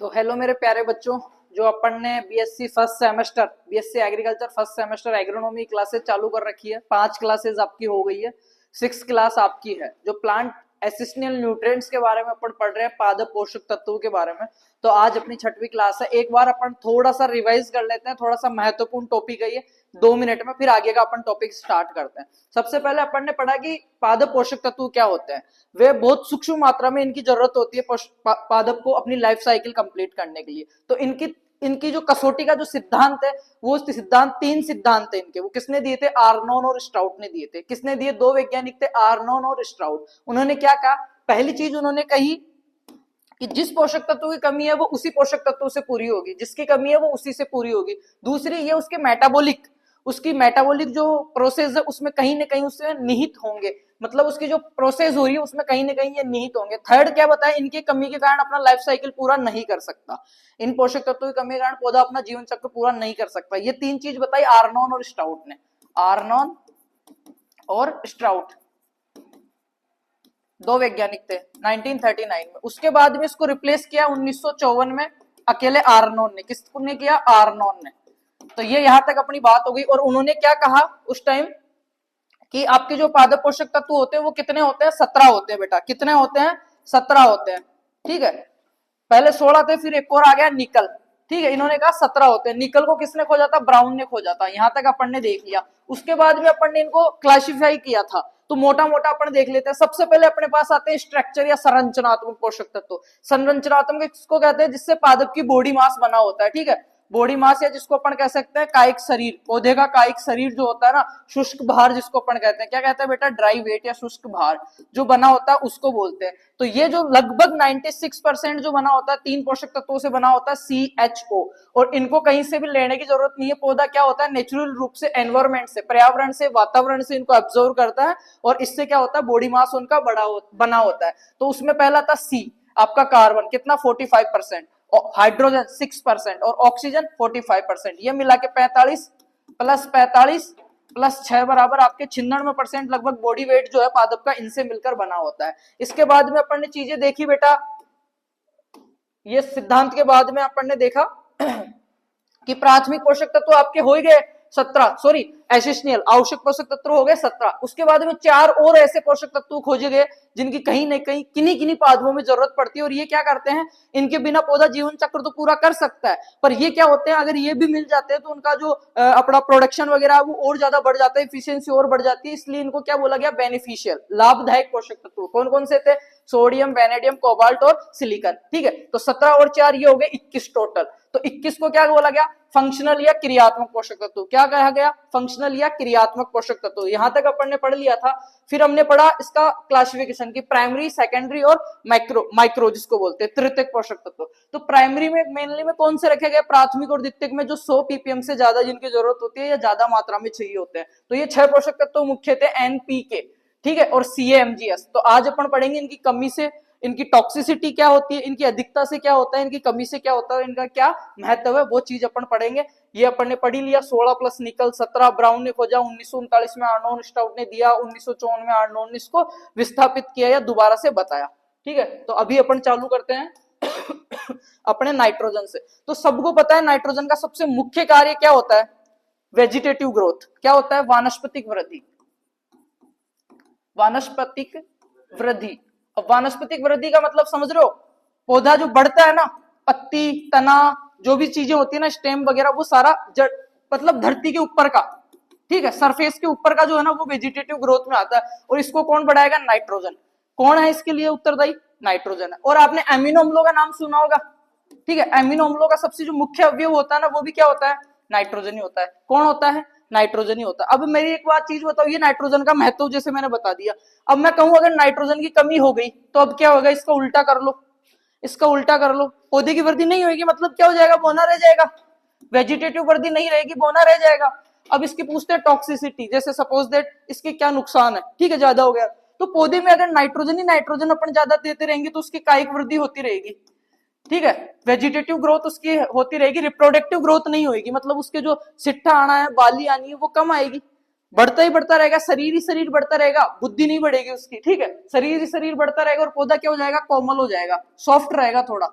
तो हेलो मेरे प्यारे बच्चों, जो अपन ने BSc first semester BSc agriculture first semester agronomy classes चालू कर रखी है। 5 क्लासेस आपकी हो गई है, 6 क्लास आपकी है। जो प्लांट एसिस्टियल न्यूट्रिएंट्स के बारे में अपन पढ़ रहे हैं, पादप पोषक तत्वों के बारे में। तो आज अपनी 6वीं क्लास है। एक बार अपन थोड़ा सा रिवाइज कर लेते हैं, थोड़ा सा महत्वपूर्ण टॉपिक है ये 2 मिनट में, फिर आगे का अपन टॉपिक स्टार्ट करते हैं। सबसे पहले अपन ने पढ़ा कि पादप पोषक तत्व क्या होते हैं। वे बहुत सूक्ष्म मात्रा में इनकी जरूरत होती है पादप को अपनी लाइफ साइकिल कंप्लीट करने के लिए। तो इनकी जो कसौटी का जो सिद्धांत है, वो सिद्धांत 3 सिद्धांत है इनके। वो किसने दिए थे? आर्नोन और स्ट्राउट ने दिए थे। किसने दिए? 2 वैज्ञानिक थे, आर्नोन और स्ट्राउट। उन्होंने क्या कहा? पहली चीज उन्होंने कही कि जिस पोषक तत्व की कमी है वो उसी पोषक तत्व से पूरी होगी, जिसकी कमी है वो उसी से पूरी होगी। दूसरी ये उसकी मेटाबॉलिक जो प्रोसेस है उसमें कहीं ना कहीं उससे निहित होंगे, मतलब उसकी जो प्रोसेस हो रही है उसमें कहीं ना कहीं ये निहित होंगे। थर्ड क्या बताया? इनकी कमी के कारण अपना लाइफ साइकिल पूरा नहीं कर सकता। इन पोषक तत्वों की कमी के कारण पौधा अपना जीवन चक्र पूरा नहीं कर सकता। ये 3 चीज बताई आर्नोन और स्ट्राउट ने। आर्नोन और स्ट्राउट 2 वैज्ञानिक थे 1939 में। उसके बाद में इसको रिप्लेस किया 1954 में अकेले आर्नोन ने। किसने किया? आर्नोन ने। तो ये यहां तक अपनी बात हो गई। और उन्होंने क्या कहा उस टाइम कि आपके जो पादप पोषक तत्व होते हैं वो कितने होते हैं? 17 होते हैं बेटा। कितने होते हैं? 17 होते हैं। ठीक है, पहले 16 थे, फिर एक और आ गया निकल। ठीक है, इन्होंने कहा 17 होते हैं। निकल को किसने खोजा था? ब्राउन ने खोजा था। यहां तक अपन ने देख लिया। उसके बाद में अपन ने इनको क्लासिफाई किया था, तो मोटा मोटा अपन देख लेते हैं। सबसे पहले अपने पास आते हैं स्ट्रक्चर या संरचनात्मक पोषक तत्व। संरचनात्मक किसको कहते हैं? जिससे पादप की बॉडी मास बना होता है। ठीक है, बॉडी मास, या जिसको अपन कह सकते हैं कायिक शरीर। पौधे का कायिक शरीर जो होता है ना, शुष्क भार जिसको अपन कहते हैं। क्या कहते हैं बेटा? ड्राई वेट या शुष्क भार जो बना होता है उसको बोलते हैं। तो ये जो लगभग 96% जो बना होता है 3 पोषक तत्वों से बना होता है, CHO। और इनको कहीं से भी लेने की जरूरत नहीं है। पौधा क्या होता है? नेचुरल रूप से एनवायरमेंट से, पर्यावरण से, वातावरण से इनको ऑब्जर्व करता है, और इससे क्या होता है? बॉडी मास उनका बना होता है। तो उसमें पहला था C, आपका कार्बन कितना? 45%, हाइड्रोजन 6% और ऑक्सीजन 45%। ये मिला के 45 प्लस 45 प्लस 6 बराबर आपके 96% लगभग बॉडी वेट जो है पादप का इनसे मिलकर बना होता है। इसके बाद में अपन ने चीजें देखी बेटा, ये सिद्धांत के बाद में अपन ने देखा कि प्राथमिक पोषक तत्व आपके हो ही गए 17, सॉरी एसेंशियल आवश्यक पोषक तत्व हो गए 17। उसके बाद में 4 और ऐसे पोषक तत्व खोजे गए जिनकी कहीं न कहीं किन्हीं पादपों में जरूरत पड़ती है। और ये क्या करते हैं? इनके बिना पौधा जीवन चक्र तो पूरा कर सकता है, पर ये क्या होते हैं, अगर ये भी मिल जाते हैं तो उनका जो अपना प्रोडक्शन वगैरह वो और ज्यादा बढ़ जाता है, एफिशिएंसी और बढ़ जाती है। इसलिए इनको क्या बोला गया? बेनिफिशियल, लाभदायक पोषक तत्व। कौन कौन से थे? सोडियम, वेनेडियम, कोबाल्ट और सिलिकॉन। ठीक है, तो 17 और 4 ये हो गए 21 टोटल। तो 21 को क्या बोला गया? फंक्शनल या क्रियात्मक पोषक तत्व। क्या कहा गया? फंक्शनल या क्रियात्मक पोषक तत्व। यहां तक अपन ने पढ़ लिया था। फिर हमने पढ़ा इसका क्लासिफिकेशन की प्राइमरी, सेकेंडरी और माइक्रो जिसको बोलते हैं तृतीयक पोषक तत्व। तो प्राइमरी में मेनली में कौन से रखे गए? प्राथमिक और द्वितीयक में जो 100 ppm से ज्यादा जिनकी जरूरत होती है या ज्यादा मात्रा में चाहिए होते हैं। तो ये 6 पोषक तत्व मुख्य थे, NPK, ठीक है, और CA-MgS। तो आज अपन पढ़ेंगे इनकी कमी से इनकी टॉक्सिसिटी क्या होती है, इनकी अधिकता से क्या होता है, इनकी कमी से क्या होता है, इनका क्या महत्व है, वो चीज अपन पढ़ेंगे। ये अपन ने पढ़ी लिया। 16 प्लस निकल 17 ब्राउन ने खोजा, 1939 में आर्नोन स्ट्राउट ने दिया, 1954 में आर्नोन ने इसको विस्थापित किया या दोबारा से बताया। ठीक है, तो अभी अपन चालू करते हैं अपने नाइट्रोजन से। तो सबको पता है नाइट्रोजन का सबसे मुख्य कार्य क्या होता है? Vegetative growth. क्या होता है? वानस्पतिक वृद्धि। वानस्पतिक वृद्धि। अब वानस्पतिक वृद्धि का मतलब समझ रहे हो? पौधा जो बढ़ता है ना, पत्ती, तना, जो भी चीजें होती है ना, स्टेम वगैरह, वो सारा जड़, मतलब धरती के ऊपर का, ठीक है, सरफेस के ऊपर का जो है ना, वो वेजिटेटिव ग्रोथ में आता है। और इसको कौन बढ़ाएगा? नाइट्रोजन। कौन है इसके लिए उत्तरदायी? नाइट्रोजन है। और आपने अमीनो अम्लों का नाम सुना होगा। ठीक है, अमीनो अम्लों का सबसे जो मुख्य अवयव होता है ना, वो भी क्या होता है? नाइट्रोजन ही होता है। कौन होता है? नाइट्रोजन ही होता है। अब मेरी एक बात चीज बताओ, ये नाइट्रोजन का महत्व जैसे मैंने बता दिया। अब मैं कहूं अगर नाइट्रोजन की कमी हो गई तो अब क्या होगा? इसका उल्टा कर लो, इसका उल्टा कर लो। पौधे की वृद्धि नहीं होगी, मतलब क्या हो जाएगा? बौना रह जाएगा। वेजिटेटिव वृद्धि नहीं रहेगी, बौना रह जाएगा। अब इसकी पूछते हैं टॉक्सिसिटी, जैसे सपोज दैट इसके क्या नुकसान है। ठीक है, ज्यादा हो गया तो पौधे में अगर नाइट्रोजन ही नाइट्रोजन अपन ज्यादा देते रहेंगे तो उसकी कायिक वृद्धि होती रहेगी। ठीक है, वेजिटेटिव ग्रोथ उसकी होती रहेगी, रिप्रोडक्टिव ग्रोथ नहीं होगी, मतलब उसके जो सिट्ठा आना है, बाली आनी है, वो कम आएगी। बढ़ता ही बढ़ता रहेगा, शरीर ही शरीर बढ़ता रहेगा, बुद्धि नहीं बढ़ेगी उसकी। ठीक है, शरीर ही शरीर बढ़ता रहेगा और पौधा क्या हो जाएगा? कोमल हो जाएगा, सॉफ्ट रहेगा थोड़ा।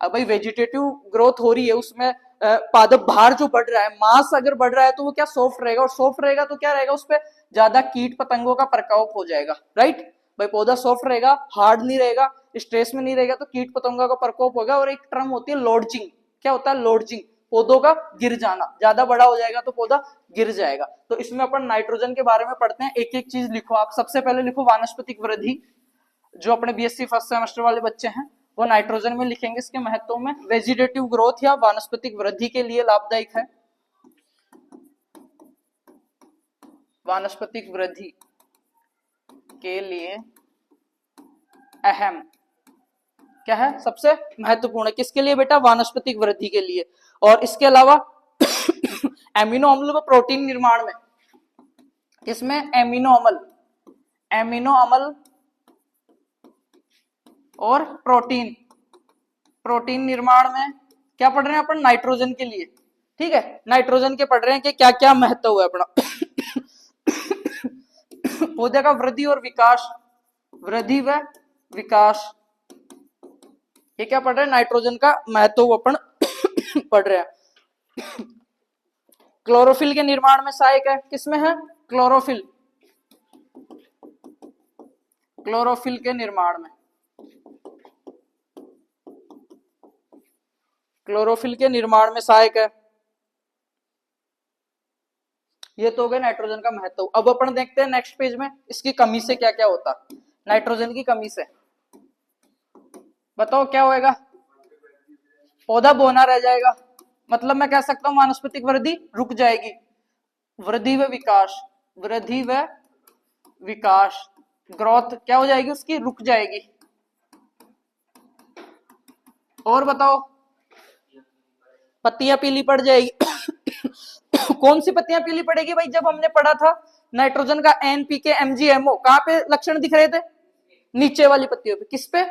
अब भाई वेजिटेटिव ग्रोथ हो रही है, उसमें पादप भार जो बढ़ रहा है, मास अगर बढ़ रहा है तो वो क्या सॉफ्ट रहेगा, और सॉफ्ट रहेगा तो क्या रहेगा, उस पर ज्यादा कीट पतंगों का प्रकोप हो जाएगा, राइट। भाई पौधा सॉफ्ट रहेगा, हार्ड नहीं रहेगा, स्ट्रेस में नहीं रहेगा, तो कीट पतंगों का प्रकोप होगा। और एक टर्म होती है लॉर्जिंग। क्या होता है लॉर्जिंग? पौधों का गिर जाना, ज्यादा बड़ा हो जाएगा तो पौधा गिर जाएगा। तो इसमें अपन नाइट्रोजन के बारे में पढ़ते हैं, एक एक चीज लिखो आप। सबसे पहले लिखो वानस्पतिक वृद्धि, जो अपने बीएससी फर्स्ट सेमेस्टर वाले बच्चे हैं वो नाइट्रोजन में लिखेंगे इसके महत्व में। वेजिटेटिव ग्रोथ या वानस्पतिक वृद्धि के लिए लाभदायक है, वानस्पतिक वृद्धि के लिए अहम क्या है, सबसे महत्वपूर्ण है। किसके लिए बेटा? वानस्पतिक वृद्धि के लिए। और इसके अलावा एमिनो अम्ल व प्रोटीन निर्माण में, इसमें एमिनो अम्ल और प्रोटीन निर्माण में क्या पढ़ रहे हैं अपन? नाइट्रोजन के लिए, ठीक है। नाइट्रोजन के पढ़ रहे हैं कि क्या क्या महत्व है अपना। पौधे का वृद्धि और विकास, वृद्धि व विकास, ये क्या पढ़ रहे हैं? नाइट्रोजन का महत्व अपन पढ़ रहे हैं। क्लोरोफिल के निर्माण में सहायक है, किसमें है? क्लोरोफिल के निर्माण में, क्लोरोफिल के निर्माण में सहायक है। ये तो हो गया नाइट्रोजन का महत्व। अब अपन देखते हैं नेक्स्ट पेज में इसकी कमी से क्या क्या होता। नाइट्रोजन की कमी से बताओ क्या होएगा? पौधा बौना रह जाएगा, मतलब मैं कह सकता हूं वानस्पतिक वृद्धि रुक जाएगी। वृद्धि व विकास, वृद्धि व विकास, ग्रोथ क्या हो जाएगी उसकी? रुक जाएगी। और बताओ, पत्तियां पीली पड़ जाएगी। कौन सी पत्तियां पीली पड़ेगी भाई? जब हमने पढ़ा था नाइट्रोजन का एनपीके एमजीएमओ, कहां पे लक्षण दिख रहे थे? नीचे वाली पत्तियों पे। किस पे?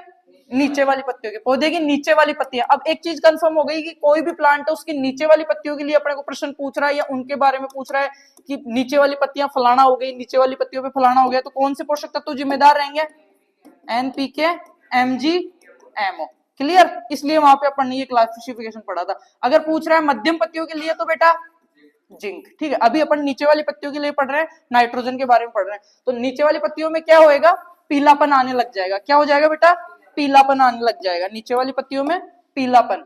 नीचे वाली पत्तियों के, पौधे की नीचे वाली पत्तियां। अब एक चीज कंफर्म हो गई कि कोई भी प्लांट है उसकी नीचे वाली पत्तियों के लिए अपने को प्रश्न पूछ रहा है या उनके बारे में पूछ रहा है कि नीचे वाली पत्तियां फलाना हो गई, नीचे वाली पत्तियों पे फलाना हो गया, तो कौन से पोषक तत्व जिम्मेदार रहेंगे? एनपीके एमजीएमओ। क्लियर? इसलिए वहां पे अपन ने ये क्लासिफिकेशन पढ़ा था। अगर पूछ रहा है मध्यम पत्तियों के लिए तो बेटा जिंक, ठीक है। अभी अपन नीचे वाली पत्तियों के लिए पढ़ रहे हैं, नाइट्रोजन के बारे में पढ़ रहे हैं। तो नीचे वाली पत्तियों में क्या होएगा? पीलापन आने लग जाएगा। क्या हो जाएगा बेटा? पीलापन आने लग जाएगा नीचे वाली पत्तियों में। पीलापन,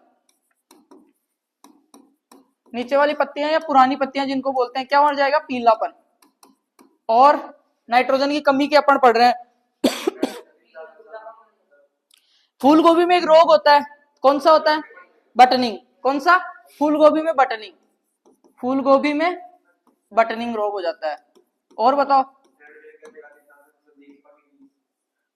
नीचे वाली पत्तियां या पुरानी पत्तियां जिनको बोलते हैं, क्या हो जाएगा? पीलापन। और नाइट्रोजन की कमी के अपन पढ़ रहे हैं। फूल गोभी में एक रोग होता है, कौन सा होता है? बटनिंग। कौन सा? फूल गोभी में बटनिंग, फूल गोभी में बटनिंग रोग हो जाता है। और बताओ,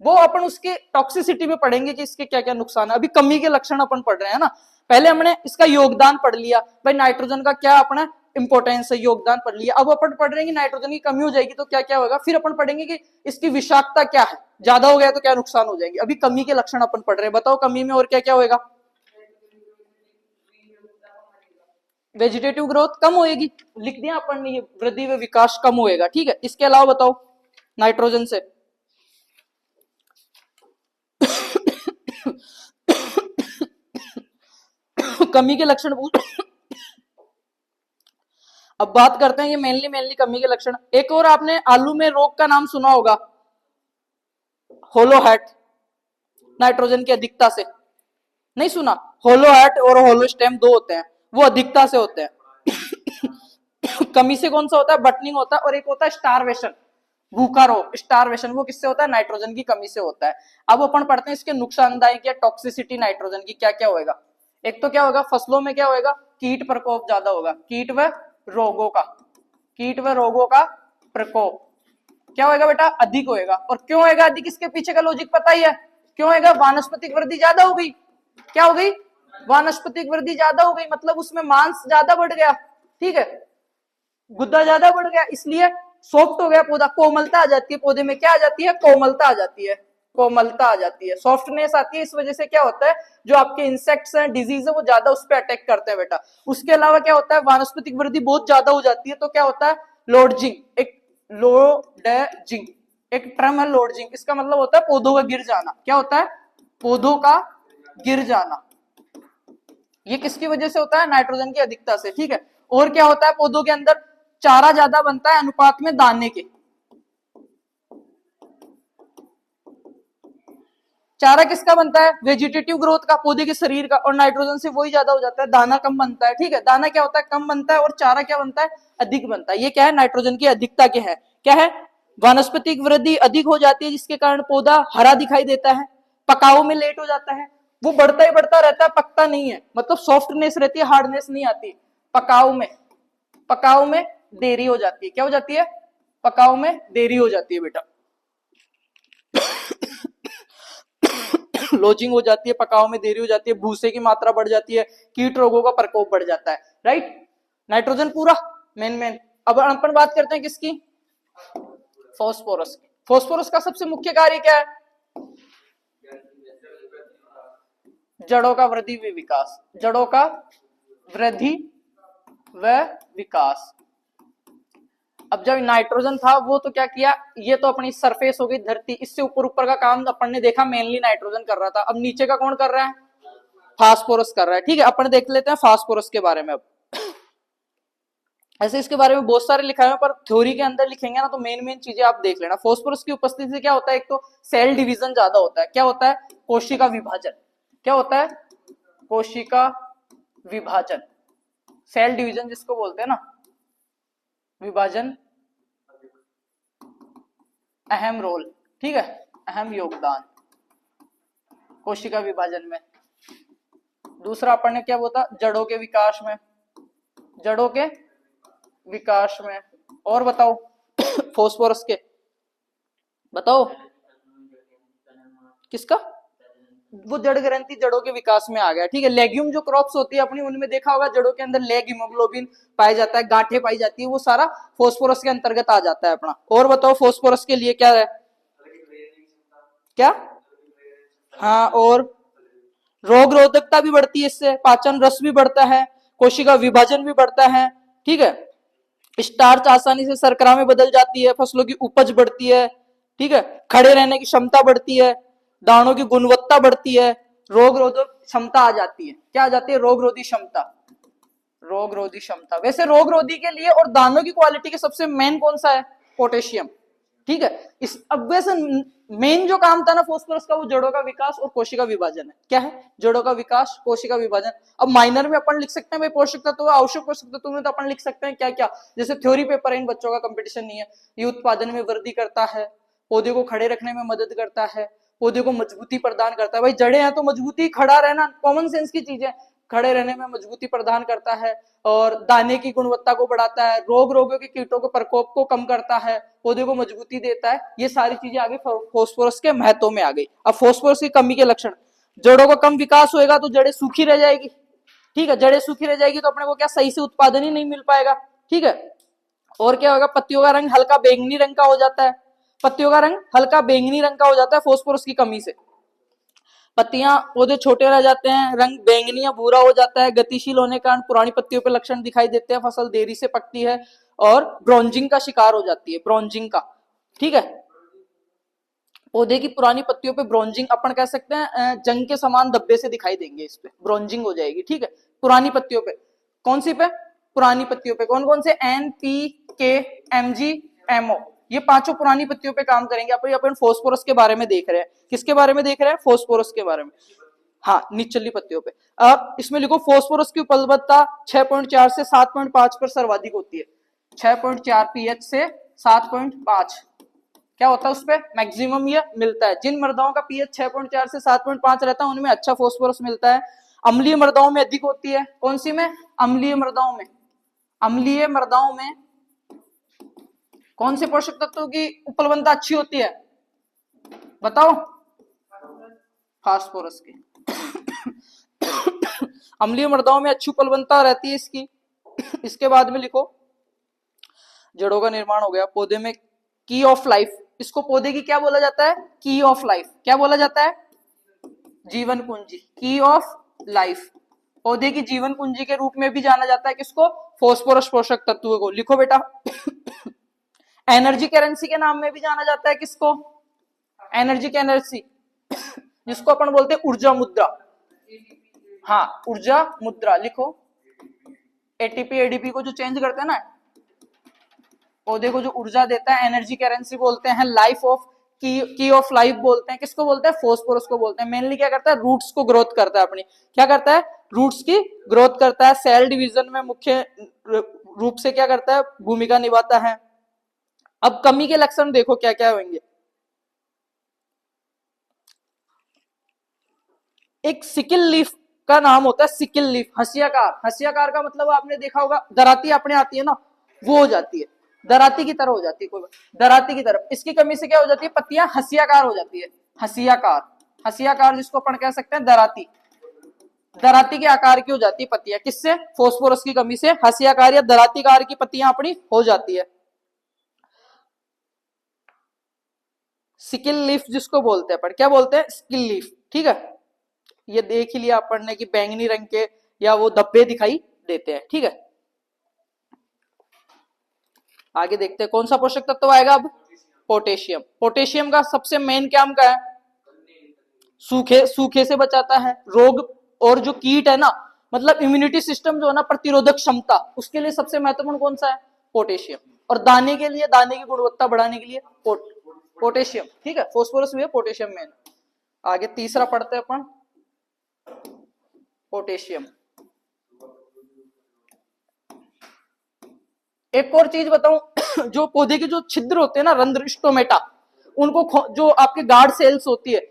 वो अपन उसके टॉक्सिसिटी में पढ़ेंगे कि इसके क्या क्या नुकसान है। अभी कमी के लक्षण अपन पढ़ रहे हैं ना। पहले हमने इसका योगदान पढ़ लिया, भाई नाइट्रोजन का क्या अपना इंपॉर्टेंस है, योगदान पढ़ लिया। अब अपन पढ़ रहे हैं कि नाइट्रोजन की कमी हो जाएगी तो क्या क्या होगा। फिर अपन पढ़ेंगे कि इसकी विषाक्तता क्या है, ज्यादा हो गया तो क्या नुकसान हो जाएगी। अभी कमी के लक्षण अपन पढ़ रहे हैं, बताओ कमी में और क्या क्या होगा। वेजिटेटिव ग्रोथ कम होएगी, लिख दिया अपन ने, ये वृद्धि व विकास कम होएगा, ठीक है। इसके अलावा बताओ नाइट्रोजन से कमी के लक्षण। अब बात करते हैं ये मेनली कमी के लक्षण। एक और आपने आलू में रोग का नाम सुना होगा, होलो हैट, नाइट्रोजन की अधिकता से। नहीं सुना? होलो हैट और होलो स्टेम दो होते हैं, वो अधिकता से होते हैं। कमी से कौन सा होता है? बटनिंग होता है। और एक होता है स्टारवेशन, भूखा रोग, स्टारवेशन, वो किससे होता है? नाइट्रोजन की कमी से होता है। अब अपन पढ़ते हैं इसके नुकसानदायक या टॉक्सिसिटी नाइट्रोजन की क्या क्या होएगा। एक तो क्या होगा, फसलों में क्या होएगा? कीट प्रकोप ज्यादा होगा, कीट व रोगों का प्रकोप क्या होएगा बेटा? अधिक होएगा। और क्यों होएगा अधिक? इसके पीछे का लॉजिक पता ही है, क्यों होएगा? वानस्पतिक वृद्धि ज्यादा हो गई। क्या हो गई? वानस्पतिक वृद्धि ज्यादा हो गई, मतलब उसमें मांस ज्यादा बढ़ गया, ठीक है, गुद्दा ज्यादा बढ़ गया, इसलिए सॉफ्ट हो गया पौधा, कोमलता आ जाती है पौधे में। क्या आ जाती है? कोमलता आ जाती है, कोमलता आ जाती है, सॉफ्टनेस आती है। इस वजह से क्या होता है, जो आपके इंसेक्ट्स हैं, डिजीज है, वो ज्यादा उस पर अटैक करते हैं बेटा। उसके अलावा क्या होता है, वानस्पतिक वृद्धि बहुत ज्यादा हो जाती है तो क्या होता है? लोडजिंग, एक टर्म है लोडजिंग। इसका मतलब होता है पौधों का गिर जाना। क्या होता है? पौधों का गिर जाना। ये किसकी वजह से होता है? नाइट्रोजन की अधिकता से, ठीक है। और क्या होता है पौधों के अंदर? चारा ज्यादा बनता है अनुपात में दाने के। चारा किसका बनता है? वेजिटेटिव ग्रोथ का, पौधे के शरीर का, और नाइट्रोजन से वही ज्यादा हो जाता है, दाना कम बनता है, ठीक है। दाना क्या होता है? कम बनता है, और चारा क्या बनता है? अधिक बनता है। ये क्या है? नाइट्रोजन की अधिकता के है। क्या है? वानस्पतिक वृद्धि अधिक हो जाती है, जिसके कारण पौधा हरा दिखाई देता है, पकाव में लेट हो जाता है, वो बढ़ता ही बढ़ता रहता है, पकता नहीं है, मतलब सॉफ्टनेस रहती है, हार्डनेस नहीं आती। पकाव में देरी हो जाती है। क्या हो जाती है? पकाव में देरी हो जाती है बेटा। लोजिंग हो जाती है, पकाव में देरी हो जाती है, भूसे की मात्रा बढ़ जाती है, कीट रोगों का प्रकोप बढ़ जाता है, राइट। नाइट्रोजन पूरा मेन। अब अपन बात करते हैं किसकी? फास्फोरस की। फास्फोरस का सबसे मुख्य कार्य क्या है? जड़ों का वृद्धि व विकास। जड़ों का वृद्धि व विकास। अब जब नाइट्रोजन था वो तो क्या किया? ये तो अपनी सरफेस हो गई धरती, इससे ऊपर ऊपर का काम अपन ने देखा मेनली नाइट्रोजन कर रहा था। अब नीचे का कौन कर रहा है? फास्फोरस कर रहा है, ठीक है। अपन देख लेते हैं फास्फोरस के बारे में। अब ऐसे इसके बारे में बहुत सारे लिखा है, पर थ्योरी के अंदर लिखेंगे ना तो मेन चीजें आप देख लेना। फास्फोरस की उपस्थिति से क्या होता है? एक तो सेल डिवीजन ज्यादा होता है। क्या होता है? कोशिका विभाजन। क्या होता है? कोशिका विभाजन, सेल डिवीजन जिसको बोलते हैं ना, विभाजन अहम रोल, ठीक है, अहम योगदान कोशिका विभाजन में। दूसरा अपन ने क्या बोला? जड़ों के विकास में। जड़ों के विकास में। और बताओ फास्फोरस के, बताओ किसका? वो जड़ ग्रंथि जड़ों के विकास में आ गया, ठीक है। लेग्यूम जो क्रॉप्स होती है अपनी, उनमें देखा होगा जड़ों के अंदर लेग हीमोग्लोबिन पाया जाता है, गांठें पाई जाती है, वो सारा फास्फोरस के अंतर्गत आ जाता है अपना। और बताओ फास्फोरस के लिए क्या है? क्या? हाँ, और रोग रोधकता भी बढ़ती है इससे, पाचन रस भी बढ़ता है, कोशिका विभाजन भी बढ़ता है, ठीक है। स्टार्च आसानी से शर्करा में बदल जाती है, फसलों की उपज बढ़ती है, ठीक है। खड़े रहने की क्षमता बढ़ती है, दानों की गुणवत्ता बढ़ती है, रोग रोधक क्षमता आ जाती है। क्या आ जाती है? रोग रोधी क्षमता। रोग रोधी क्षमता। वैसे रोग रोधी के लिए और दानों की क्वालिटी के सबसे मेन कौन सा है? पोटेशियम, ठीक है। इस अब वैसे मेन जो काम था ना फास्फोरस का, वो जड़ों का विकास और कोशिका विभाजन है। क्या है? जड़ों का विकास, कोशिका विभाजन। अब माइनर में अपन लिख सकते हैं भाई पोषक तत्व, आवश्यक पोषक तत्व में तो अपन लिख सकते हैं क्या क्या, जैसे थ्योरी पेपर है, इन बच्चों का कंपटीशन नहीं है। ये उत्पादन में वृद्धि करता है, पौधे को खड़े रखने में मदद करता है, पौधे को मजबूती प्रदान करता है। भाई जड़े हैं तो मजबूती, खड़ा रहना कॉमन सेंस की चीज है, खड़े रहने में मजबूती प्रदान करता है, और दाने की गुणवत्ता को बढ़ाता है, रोगों के कीटों के प्रकोप को कम करता है, पौधे को मजबूती देता है। ये सारी चीजें आगे फास्फोरस के महत्व में आ गई। अब फास्फोरस की कमी के लक्षण, जड़ों का कम विकास होएगा तो जड़ें सूखी रह जाएगी, ठीक है। जड़ें सूखी रह जाएगी तो अपने को क्या? सही से उत्पादन ही नहीं मिल पाएगा, ठीक है। और क्या होगा? पत्तियों का रंग हल्का बैंगनी रंग का हो जाता है, पत्तियों का रंग हल्का बैंगनी रंग का हो जाता है फास्फोरस की कमी से। पत्तियां, पौधे छोटे रह जाते हैं, रंग बैंगनी या भूरा हो जाता है, गतिशील होने के कारण पुरानी पत्तियों पे लक्षण दिखाई देते हैं, फसल देरी से पकती है और ब्रॉन्जिंग का शिकार हो जाती है, ब्रॉन्जिंग का, ठीक है। पौधे की पुरानी पत्तियों पे ब्रॉन्जिंग अपन कह सकते हैं, जंग के समान धब्बे से दिखाई देंगे, इस पे ब्रॉन्जिंग हो जाएगी, ठीक है। पुरानी पत्तियों पे, कौन सी पे? पुरानी पत्तियों पे। कौन कौन से? एन, पी, के, एमजी, एमओ, ये पांचों पुरानी पत्तियों पे काम करेंगे। अपन फास्फोरस के बारे में देख रहे हैं, किसके बारे में देख रहे हैं? फास्फोरस के बारे में, हाँ, निचली पत्तियों पे। अब इसमें लिखो फास्फोरस की उपलब्धता 6.4 से 7.5 पर सर्वाधिक होती है। 6.4 पीएच से 7.5 क्या होता है उस पे? मैक्सिमम ये मिलता है। जिन मृदाओं का पीएच 6.4 से 7.5 रहता है उनमें अच्छा फास्फोरस मिलता है। अम्लीय मृदाओं में अधिक होती है। कौन सी में? अम्लीय मृदाओं में। अम्लीय मृदाओं में कौन से पोषक तत्वों की उपलब्धता अच्छी होती है? बताओ। फास्फोरस की। अम्लीय मृदाओं में अच्छी उपलब्धता रहती है इसकी। इसके बाद में लिखो, जड़ों का निर्माण हो गया। पौधे में की ऑफ लाइफ, इसको पौधे की क्या बोला जाता है? की ऑफ लाइफ। क्या बोला जाता है? जीवन कुंजी, की ऑफ लाइफ। पौधे की जीवन कुंजी के रूप में भी जाना जाता है किसको? फास्फोरस पोषक तत्व को। लिखो बेटा। एनर्जी करेंसी के नाम में भी जाना जाता है किसको? एनर्जी करेंसी, जिसको अपन बोलते हैं ऊर्जा मुद्रा। हाँ, ऊर्जा मुद्रा लिखो। एटीपी एडीपी को जो चेंज करते हैं ना, पौधे को जो ऊर्जा देता है, एनर्जी करेंसी बोलते हैं, लाइफ ऑफ की ऑफ लाइफ बोलते हैं। किसको बोलते हैं? फोस्फोरस को बोलते हैं। मेनली क्या करता है? रूट्स को ग्रोथ करता है अपनी। क्या करता है? रूट्स की ग्रोथ करता है। सेल डिवीजन में मुख्य रूप से क्या करता है? भूमिका निभाता है। अब कमी के लक्षण देखो क्या क्या होंगे। एक सिकिल लीफ का नाम होता है सिकिल लीफ, हसियाकार। हसियाकार का मतलब आपने देखा होगा, दराती अपने आती है ना, वो हो जाती है, दराती की तरह हो जाती है, कोई दराती की तरफ। इसकी कमी से क्या हो जाती है? पत्तियां हसियाकार हो जाती है। हसियाकार, हसियाकार जिसको अपन कह सकते हैं दराती, दराती के आकार की हो जाती है पत्तियां। किससे? फोस्फोरस की कमी से हसियाकार या दरातीकार की पत्तियां अपनी हो जाती है। सिकिल लीफ जिसको बोलते हैं अपन, क्या बोलते हैं? Skill leaf. ठीक है, ये देख ही लिया अपन ने कि बैंगनी रंग के या वो धब्बे दिखाई देते हैं। ठीक है, आगे देखते हैं कौन सा पोषक तत्व आएगा अब। पोटेशियम। पोटेशियम का सबसे मेन काम क्या है? सूखे, सूखे से बचाता है, रोग और जो कीट है ना, मतलब इम्यूनिटी सिस्टम जो है ना, प्रतिरोधक क्षमता, उसके लिए सबसे महत्वपूर्ण कौन सा है? पोटेशियम। और दाने के लिए, दाने की गुणवत्ता बढ़ाने के लिए पोटेशियम। ठीक है, फोस्फोरस भी है, पोटेशियम मेन। आगे तीसरा पढ़ते हैं अपन, पोटेशियम। एक और चीज बताऊं, जो पौधे के जो छिद्र होते हैं ना, रंध्र, स्टोमेटा, उनको जो आपके गार्ड सेल्स होती है,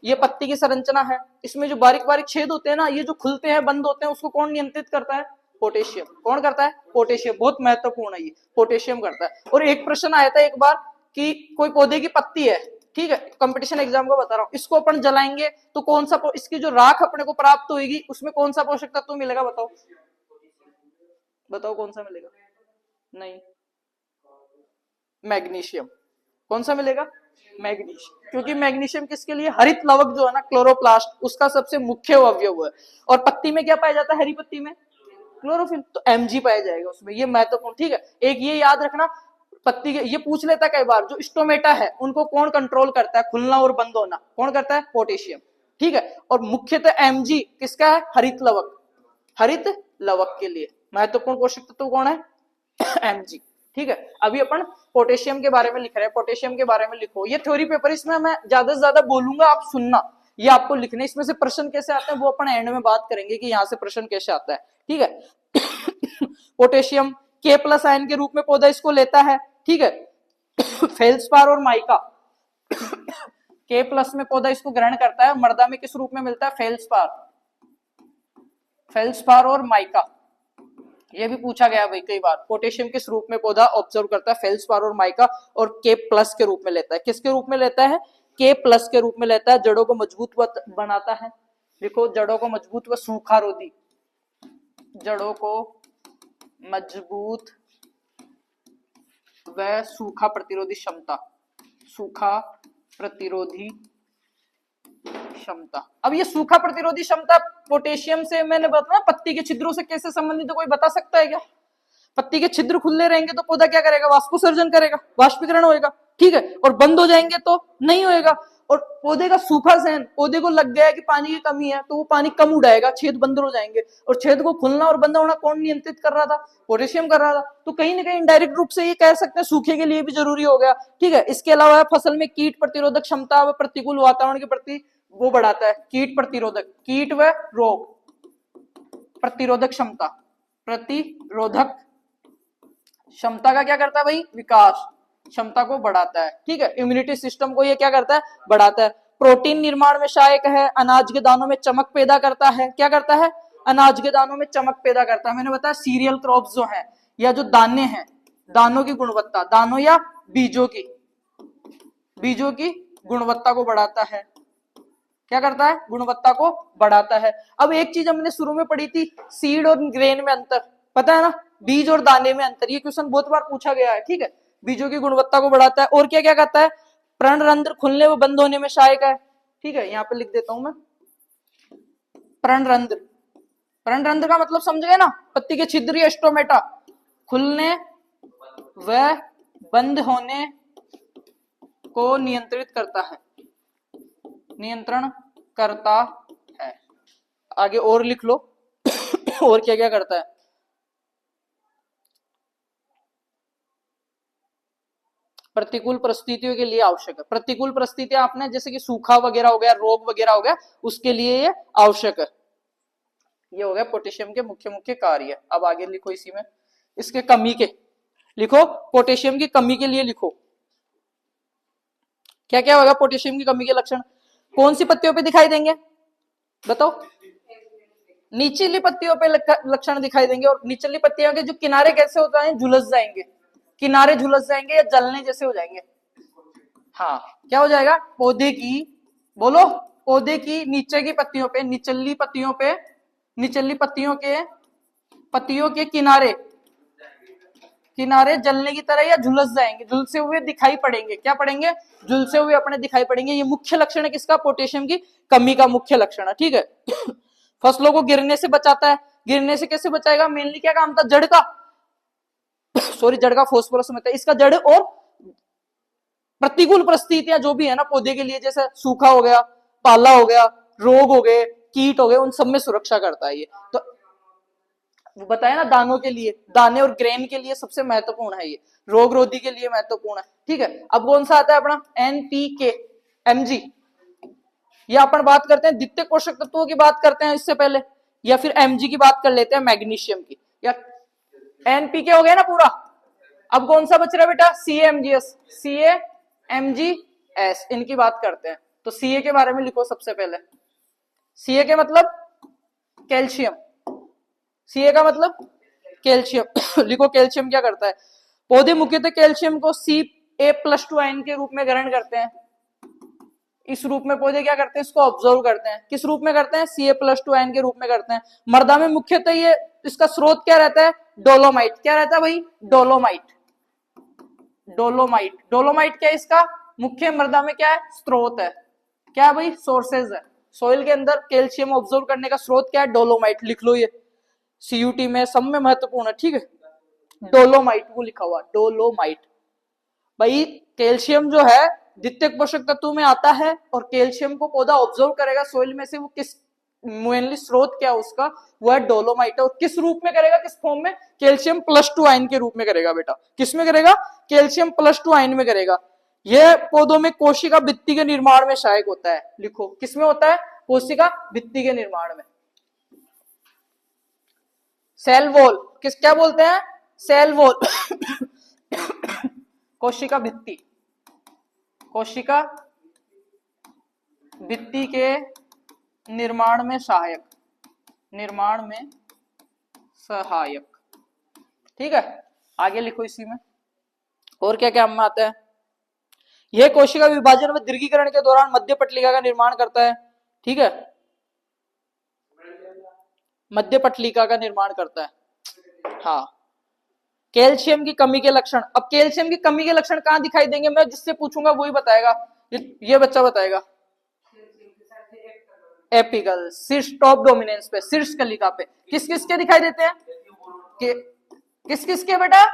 ये पत्ती की संरचना है, इसमें जो बारीक बारीक छेद होते हैं ना, ये जो खुलते हैं बंद होते हैं, उसको कौन नियंत्रित करता है? पोटेशियम। कौन करता है? पोटेशियम। बहुत महत्वपूर्ण है ये, पोटेशियम करता है। और एक प्रश्न आया था एक बार कि कोई पौधे की पत्ती है, ठीक है, कंपटीशन एग्जाम का बता रहा हूं, इसको अपन जलाएंगे तो कौन सा, इसकी जो राख अपने को प्राप्त होगी, उसमें कौन सा पोषक तत्व मिलेगा? बताओ, बताओ कौन सा मिलेगा? नहीं, मैग्नीशियम। कौन सा मिलेगा? मैग्नीशियम। क्योंकि मैग्नीशियम किसके लिए? हरित लवक जो है ना, क्लोरोप्लास्ट, उसका सबसे मुख्य अवयव है। और पत्ती में क्या पाया जाता है? हरी पत्ती में क्लोरोफिल, तो एमजी पाया जाएगा उसमें, ये महत्वपूर्ण। ठीक है, एक ये याद रखना, पत्ती के ये पूछ लेता कई बार, जो स्टोमेटा है उनको कौन कंट्रोल करता है, खुलना और बंद होना? कौन करता है? पोटेशियम। ठीक है, और मुख्यतः एमजी किसका है? हरित लवक। हरित लवक के लिए महत्वपूर्ण पोषक तत्व कौन है? एमजी। ठीक है, अभी अपन पोटेशियम के बारे में लिख रहे हैं, पोटेशियम के बारे में लिखो। ये थ्योरी पेपर, इसमें मैं ज्यादा से ज्यादा बोलूंगा, आप सुनना, ये आपको लिखने। इसमें से प्रश्न कैसे आते हैं वो अपन एंड में बात करेंगे कि यहां से प्रश्न कैसे आता है। ठीक है, पोटेशियम के प्लस आयन के रूप में पौधा इसको लेता है। ठीक है, फेल्सपार और माइका, के प्लस में पौधा इसको ग्रहण करता है। मृदा में किस रूप में मिलता है? फेल्सपार, फेल्सपार और माइका। ये भी पूछा गया भाई कई बार, पोटेशियम किस रूप में पौधा ऑब्जर्व करता है? फेल्सपार और माइका। और के प्लस के रूप में लेता है। किसके रूप में लेता है? के प्लस के रूप में लेता है। जड़ों को मजबूत बनाता है। देखो, जड़ों को मजबूत व सूखा रोधी, जड़ों को मजबूत व सूखा प्रतिरोधी क्षमता, सूखा प्रतिरोधी क्षमता। अब ये सूखा प्रतिरोधी क्षमता पोटेशियम से, मैंने बताया पत्ती के छिद्रों से कैसे संबंधित है, कोई बता सकता है क्या? पत्ती के छिद्र खुले रहेंगे तो पौधा क्या करेगा? वाष्पोसर्जन करेगा, वाष्पीकरण होएगा। ठीक है, और बंद हो जाएंगे तो नहीं होएगा। और पौधे का सूखा सहन, पौधे को लग गया है कि पानी की कमी है, तो वो पानी कम उड़ाएगा, छेद बंद हो जाएंगे। और छेद को खुलना और बंद होना कौन नियंत्रित कर रहा था? पोटेशियम कर रहा था। तो कहीं ना कहीं इनडायरेक्ट रूप से ये कह सकते हैं सूखे के लिए भी जरूरी हो गया। ठीक है, इसके अलावा फसल में कीट प्रतिरोधक क्षमता व प्रतिकूल वातावरण के प्रति वो बढ़ाता है। कीट प्रतिरोधक, कीट व रोग प्रतिरोधक क्षमता, प्रतिरोधक क्षमता का क्या करता है भाई? विकास, क्षमता को बढ़ाता है। ठीक है, इम्यूनिटी सिस्टम को ये क्या करता है? बढ़ाता है। प्रोटीन निर्माण में सहायक है। अनाज के दानों में चमक पैदा करता है। क्या करता है? अनाज के दानों में चमक पैदा करता है। मैंने बताया सीरियल क्रॉप्स जो है, या जो दाने हैं, दानों की गुणवत्ता, दानों या बीजों की, बीजों की गुणवत्ता को बढ़ाता है। क्या करता है? गुणवत्ता को बढ़ाता है। अब एक चीज हमने शुरू में पढ़ी थी, सीड और ग्रेन में अंतर, पता है ना? बीज और दाने में अंतर, ये क्वेश्चन बहुत बार पूछा गया है। ठीक है, बीजों की गुणवत्ता को बढ़ाता है। और क्या क्या करता है? पर्णरंध्र खुलने व बंद होने में सहायक है। ठीक है, यहाँ पे लिख देता हूं मैं, पर्णरंध्र। पर्णरंध्र का मतलब समझ गए ना? पत्ती के छिद्र या स्टोमेटा खुलने व बंद होने को नियंत्रित करता है, नियंत्रण करता है। आगे और लिख लो। और क्या क्या करता है? प्रतिकूल परिस्थितियों के लिए आवश्यक है। प्रतिकूल परिस्थितियां आपने जैसे कि सूखा वगैरह हो गया, रोग वगैरह हो गया, उसके लिए ये आवश्यक है। ये हो गया पोटेशियम के मुख्य मुख्य कार्य। अब आगे लिखो इसी में इसके कमी के, लिखो पोटेशियम की कमी के लिए लिखो क्या क्या होगा। पोटेशियम की कमी के लक्षण कौन सी पत्तियों पे दिखाई देंगे बताओ? निचली पत्तियों पे लक्षण दिखाई देंगे। और निचली पत्तियों के जो किनारे कैसे होता है, झुलस जाएंगे, किनारे झुलस जाएंगे या जलने जैसे हो जाएंगे। हाँ, क्या हो जाएगा? पौधे की, बोलो, पौधे की नीचे की पत्तियों पे, निचली पत्तियों पे, निचली पत्तियों के किनारे, किनारे जलने की तरह या झुलस जाएंगे, झुलसे हुए दिखाई पड़ेंगे। क्या पड़ेंगे? झुलसे हुए अपने दिखाई पड़ेंगे। ये मुख्य लक्षण है किसका? पोटेशियम की कमी का मुख्य लक्षण है। ठीक है। फसलों को गिरने से बचाता है। गिरने से कैसे बचाएगा? मेनली क्या काम था? जड़ का सॉरी जड़ का फॉस्फोरस में था। इसका जड़ और प्रतिकूल परिस्थितियां जो भी है ना पौधे के लिए, जैसे सूखा हो गया, पाला हो गया, रोग हो गए, कीट हो गए, उन सब में सुरक्षा करता है ये। तो बताया ना, दानों के लिए, दाने और ग्रेन के लिए सबसे महत्वपूर्ण है ये, रोग रोधी के लिए महत्वपूर्ण है। ठीक है। अब कौन सा आता है अपना? NPK, MG. या अपन बात करते हैं द्वितीयक पोषक तत्वों की बात करते हैं इससे पहले, या फिर एमजी की बात कर लेते हैं, मैग्नीशियम की। या एनपीके हो गया ना पूरा। अब कौन सा बच रहा है बेटा? सीएमजीएस, सीएमजीएस, इनकी बात करते हैं। तो सीए के बारे में लिखो सबसे पहले। सीए के मतलब कैल्शियम, सीए का मतलब कैल्शियम। लिखो कैल्शियम क्या करता है? पौधे मुख्यतः कैल्शियम को Ca+2 आयन के रूप में ग्रहण करते हैं। इस रूप में पौधे क्या करते हैं? इसको ऑब्जर्व करते हैं। किस रूप में करते हैं? Ca+2 आयन के रूप में करते हैं। मृदा में मुख्यतः ये इसका स्रोत क्या रहता है? डोलोमाइट। क्या रहता है भाई? डोलोमाइट। डोलोमाइट, डोलोमाइट क्या है इसका? मुख्य मृदा में क्या है? स्रोत है। क्या भाई? सोर्सेज है। सोइल के अंदर कैल्शियम ऑब्जर्व करने का स्रोत क्या है? डोलोमाइट। लिख लो ये, सीयूटी में सब में महत्वपूर्ण है। ठीक है। डोलोमाइट वो लिखा हुआ, डोलोमाइट। भाई कैल्शियम जो है द्वितीयक पोषक तत्व में आता है, और कैल्शियम को पौधा ऑब्जर्व करेगा सोइल में से। वो किस मेनली स्रोत क्या है उसका? वो है डोलोमाइट। और किस रूप में करेगा? किस फॉर्म में? Ca+2 आयन के रूप में करेगा बेटा। किस में करेगा? Ca+2 आयन में करेगा। यह पौधों में कोशिका भित्ति के निर्माण में सहायक होता है। लिखो किस में होता है? कोशिका भित्ति के निर्माण में। सेल वॉल किस क्या बोलते हैं? Cell wall. कोशिका भित्ति, कोशिका भित्ति के निर्माण में सहायक, निर्माण में सहायक। ठीक है। आगे लिखो इसी में और क्या क्या में आता है। यह कोशिका विभाजन व दीर्घीकरण के दौरान मध्य पटलिका का निर्माण करता है। ठीक है। मध्य पटलिका का निर्माण करता है। हाँ। कैल्शियम की कमी के लक्षण। अब कैल्शियम की कमी के लक्षण कहां दिखाई देंगे? मैं जिससे पूछूंगा वही बताएगा। ये बच्चा बताएगा। एपिकल, शीर्ष टॉप डोमिनेंस पे, शीर्ष कलिका पे। किस किस के दिखाई देते हैं? किस किस के बेटा?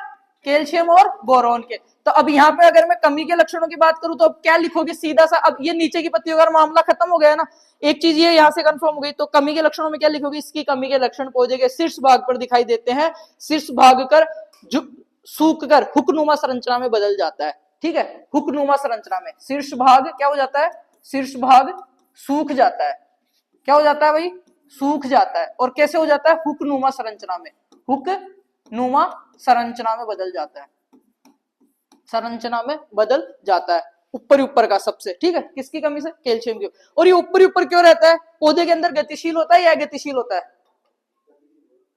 कैल्शियम और बोरॉन के। तो अब यहाँ पे अगर मैं कमी के लक्षणों की बात करूं तो अब क्या लिखोगे? सीधा सा, अब ये नीचे की पत्तियों का मामला खत्म हो गया ना। एक चीज ये यहाँ से कंफर्म हो गई। तो कमी के लक्षणों में क्या लिखोगे? इसकी कमी के लक्षण पौधे के शीर्ष भाग पर दिखाई देते हैं। शीर्ष भाग कर सूख कर हुकनुमा संरचना में बदल जाता है। ठीक है। हुकनुमा संरचना में शीर्ष भाग क्या हो जाता है? शीर्ष भाग सूख जाता है। क्या हो जाता है भाई? सूख जाता है। और कैसे हो जाता है? हुकनुमा संरचना में, हुकनुमा संरचना में बदल जाता है। संरचना में बदल जाता है ऊपर ऊपर का सबसे। ठीक है। किसकी कमी से? कैल्शियम की। और ये ऊपर ऊपर क्यों रहता है? पौधे के अंदर गतिशील होता है या गतिशील होता है?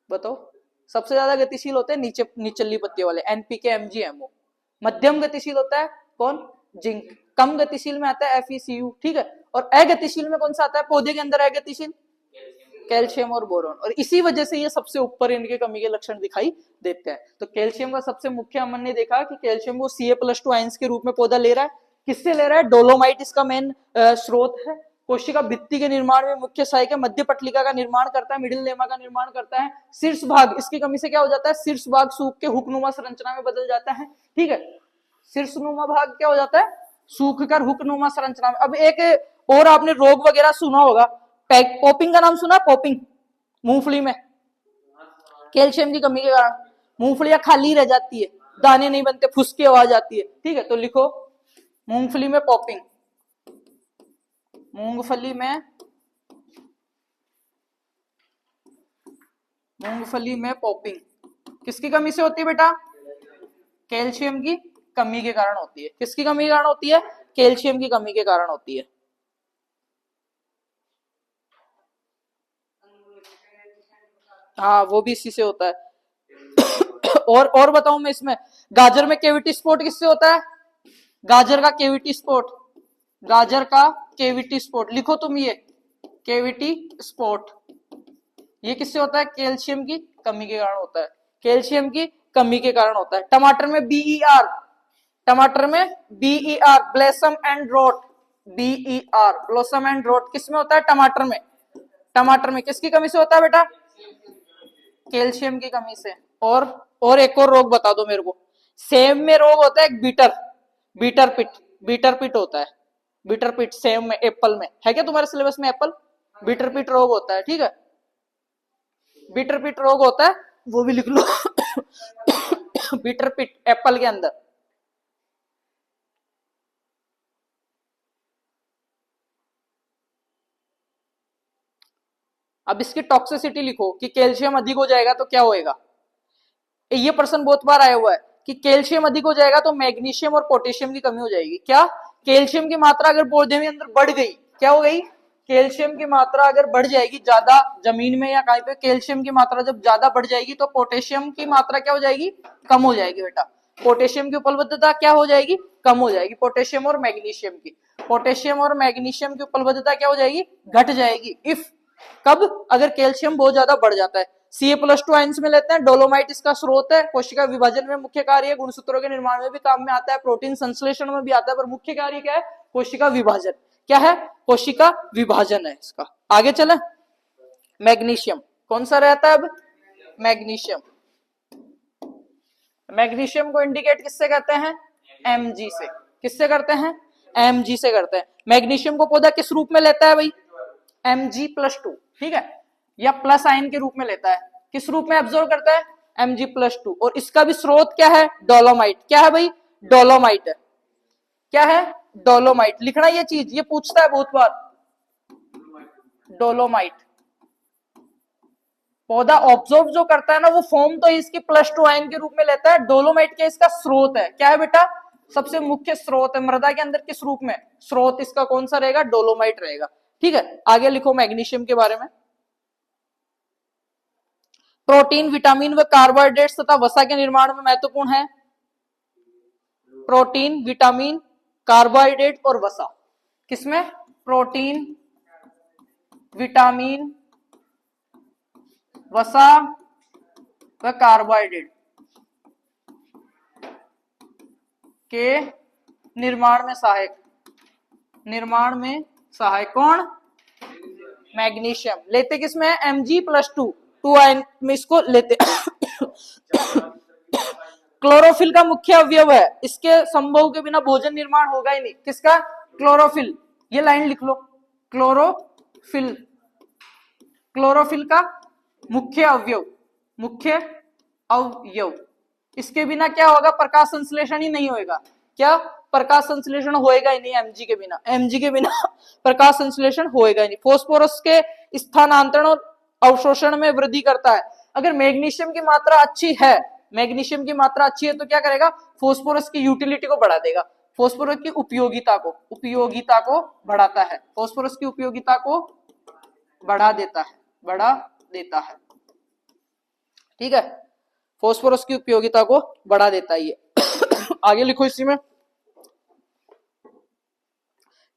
बताओ। सबसे ज्यादा गतिशील होते हैं नीचे निचली पत्तियों वाले, एनपीके, एमजी, एमओ। मध्यम गतिशील होता है कौन? जिंक। कम गतिशील में आता है FeCu। ठीक है। और अगतिशील में कौन सा आता है पौधे के अंदर? अगतिशील कैल्शियम और बोरॉन। और इसी वजह से ये सबसे ऊपर इनके कमी के लक्षण दिखाई देते हैं। तो कैल्शियम का सबसे मुख्य हमन ने देखा कि कैल्शियम को Ca+2 आयंस के रूप में पौधा ले रहा है। किससे ले रहा है? डोलोमाइट इसका मेन स्रोत है। कोशिका भित्ति के निर्माण में मुख्य सहायक है। मध्य पटलिका का निर्माण करता है, मिडिल लेमा का निर्माण करता है। शीर्ष भाग इसकी कमी से क्या हो जाता है? शीर्ष भाग सूख के हुकनुमा संरचना में बदल जाता है। ठीक है। शीर्षनुमा भाग क्या हो जाता है? सूख कर हुकनुमा संरचना में। अब एक और आपने रोग वगैरह सुना होगा, पॉपिंग का नाम सुना? पॉपिंग, मूंगफली में कैल्शियम की कमी के कारण मूंगफलियां खाली रह जाती है, दाने नहीं बनते, फुसकी आवाज आती है। ठीक है, तो लिखो मूंगफली में पॉपिंग, मूंगफली में पॉपिंग किसकी कमी से होती है बेटा? कैल्शियम की कमी के कारण होती है। किसकी कमी के कारण होती है? कैल्शियम की कमी के कारण होती है। हाँ, वो भी इसी से होता है। और बताऊं मैं इसमें, गाजर में केविटी स्पॉट किससे होता है? गाजर का केविटी स्पॉट, गाजर का केविटी स्पॉट लिखो तुम, ये केविटी स्पॉट ये किससे होता है? कैल्शियम की कमी के कारण होता है, कैल्शियम की कमी के कारण होता है। टमाटर में बीईआर, टमाटर में BER, blossom and wrote, BER blossom and wrote किसमें होता है? टमाटर में। टमाटर में किसकी कमी से होता है बेटा? कैल्शियम की कमी से। और एक और रोग बता दो मेरे को। सेम में रोग होता है एक बीटर, बीटर पिट, बीटर पिट होता है, बीटर पिट सेम में, एप्पल में है क्या तुम्हारे सिलेबस में? एप्पल बीटर पिट रोग होता है। ठीक है, बीटर पिट रोग होता है, वो भी लिख लो। बीटर पिट एप्पल के अंदर। अब इसकी टॉक्सिसिटी लिखो कि कैल्शियम अधिक हो जाएगा तो क्या होएगा। ये प्रश्न बहुत बार आया हुआ है कि कैल्शियम अधिक हो जाएगा तो मैग्नीशियम और पोटेशियम की कमी हो जाएगी। क्या? कैल्शियम की मात्रा अगर पौधे में अंदर बढ़ गई, क्या हो गई? कैल्शियम की मात्रा अगर बढ़ जाएगी ज्यादा, जमीन में या कहीं पे कैल्शियम की मात्रा जब ज्यादा बढ़ जाएगी तो पोटेशियम की मात्रा क्या हो जाएगी? कम हो जाएगी बेटा। पोटेशियम की उपलब्धता क्या हो जाएगी? कम हो जाएगी। पोटेशियम और मैग्नीशियम की, पोटेशियम और मैग्नीशियम की उपलब्धता क्या हो जाएगी? घट जाएगी। इफ, कब? अगर कैल्शियम बहुत ज्यादा बढ़ जाता है। Ca+2 आयंस में लेते हैं। डोलोमाइट इसका स्रोत है, कोशिका विभाजन में मुख्य कार्य है, गुणसूत्रों के निर्माण में भी काम में आता है, प्रोटीन संश्लेषण में भी आता है, पर मुख्य कार्य क्या है? कोशिका विभाजन। क्या है? कोशिका विभाजन है इसका। आगे चले, मैग्नीशियम कौन सा रहता है अब? मैग्नीशियम। मैग्नीशियम को इंडिकेट किससे करते हैं? Mg से। किससे करते हैं? Mg से करते हैं। मैग्नीशियम को पौधा किस रूप में लेता है भाई? Mg+2। ठीक है, या प्लस आयन के रूप में लेता है। किस रूप में एब्जॉर्ब करता है? Mg+2। और इसका भी स्रोत क्या है? डोलोमाइट। क्या है भाई? डोलोमाइट है। क्या है? डोलोमाइट। लिखना ये चीज, ये पूछता है बहुत बार। डोलोमाइट पौधा ऑब्जॉर्व जो करता है ना, वो फॉर्म तो इसकी +2 आयन के रूप में लेता है। डोलोमाइट क्या इसका स्रोत है? क्या है बेटा? सबसे मुख्य स्रोत है मृदा के अंदर। किस रूप में? स्रोत इसका कौन सा रहेगा? डोलोमाइट रहेगा। ठीक है, आगे लिखो मैग्नीशियम के बारे में। प्रोटीन, विटामिन व कार्बोहाइड्रेट्स तथा वसा के निर्माण में महत्वपूर्ण है। प्रोटीन, विटामिन, कार्बोहाइड्रेट और वसा किसमें? प्रोटीन, विटामिन, वसा व कार्बोहाइड्रेट के निर्माण में सहायक, निर्माण में सहायक कौन? मैग्नीशियम। लेते किसमें है? Mg+2, 2 आयन में इसको लेते। क्लोरोफिल का मुख्य अवयव है, इसके संभव के बिना भोजन निर्माण होगा ही नहीं। किसका? क्लोरोफिल। ये लाइन लिख लो, क्लोरोफिल, क्लोरोफिल का मुख्य अवयव, मुख्य अवयव। इसके बिना क्या होगा? प्रकाश संश्लेषण ही नहीं होएगा। क्या? प्रकाश संश्लेषण होएगा ही नहीं Mg के बिना। Mg के बिना प्रकाश संश्लेषण होएगा ही नहीं। फोस्फोरस के स्थानांतरण और अवशोषण में वृद्धि करता है। अगर मैग्नीशियम की मात्रा अच्छी है, मैग्नीशियम की मात्रा अच्छी है तो क्या करेगा? फोस्फोरस की यूटिलिटी को बढ़ा देगा, फोस्फोरस की उपयोगिता को बढ़ाता है, फोस्फोरस की उपयोगिता को बढ़ा देता है, बढ़ा देता है। ठीक है, फोस्फोरस की उपयोगिता को बढ़ा देता है ये। आगे लिखो इसी में,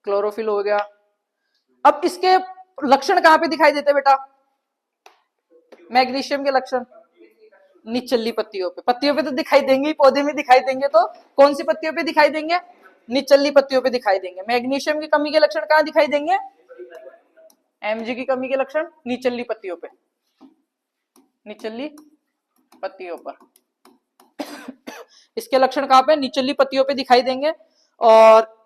क्लोरोफिल हो गया। अब इसके लक्षण कहां पे दिखाई देते बेटा? मैग्नीशियम के लक्षण निचली पत्तियों पे। पत्तियों पे तो दिखाई देंगे, पौधे में दिखाई देंगे, तो कौन सी पत्तियों पे दिखाई देंगे? निचली पत्तियों पे दिखाई देंगे। मैग्नीशियम की कमी के लक्षण कहां दिखाई देंगे? Mg की कमी के लक्षण निचली पत्तियों पे, निचली पत्तियों पर। इसके लक्षण कहां पे? निचली पत्तियों पे दिखाई देंगे। और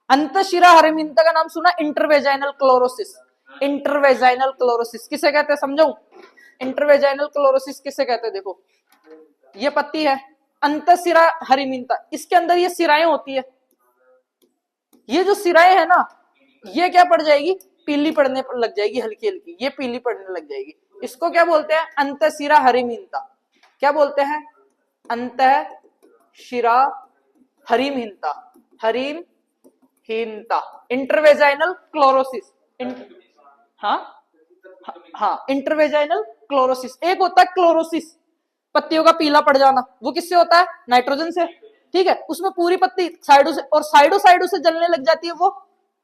अंतःशिरा हरिमिनता का नाम सुना? इंटरवेजाइनल क्लोरोसिस। इंटरवेजाइनल क्लोरोसिस किसे कहते हैं समझाऊं? इंटरवेजाइनल क्लोरोसिस किसे कहते हैं? देखो ये पत्ती है, अंतःशिरा हरिमीनता, इसके अंदर ये सिराएं होती है। ये जो सिराएं है ना, ये क्या पड़ जाएगी? पीली पड़ने लग जाएगी, हल्की हल्की ये पीली पड़ने लग जाएगी। इसको क्या बोलते हैं? अंतःशिरा हरिमीनता। क्या बोलते हैं? अंतःशिरा हरिमहीनता, हरिमहीनता। इंटरवेजाइनल क्लोरोसिस, हाँ हाँ, इंटरवेजाइनल क्लोरोसिस। एक होता है क्लोरोसिस, पत्तियों का पीला पड़ जाना, वो किससे होता है? नाइट्रोजन से, ठीक है। उसमें पूरी पत्ती साइडों से और साइडों से जलने लग जाती है, वो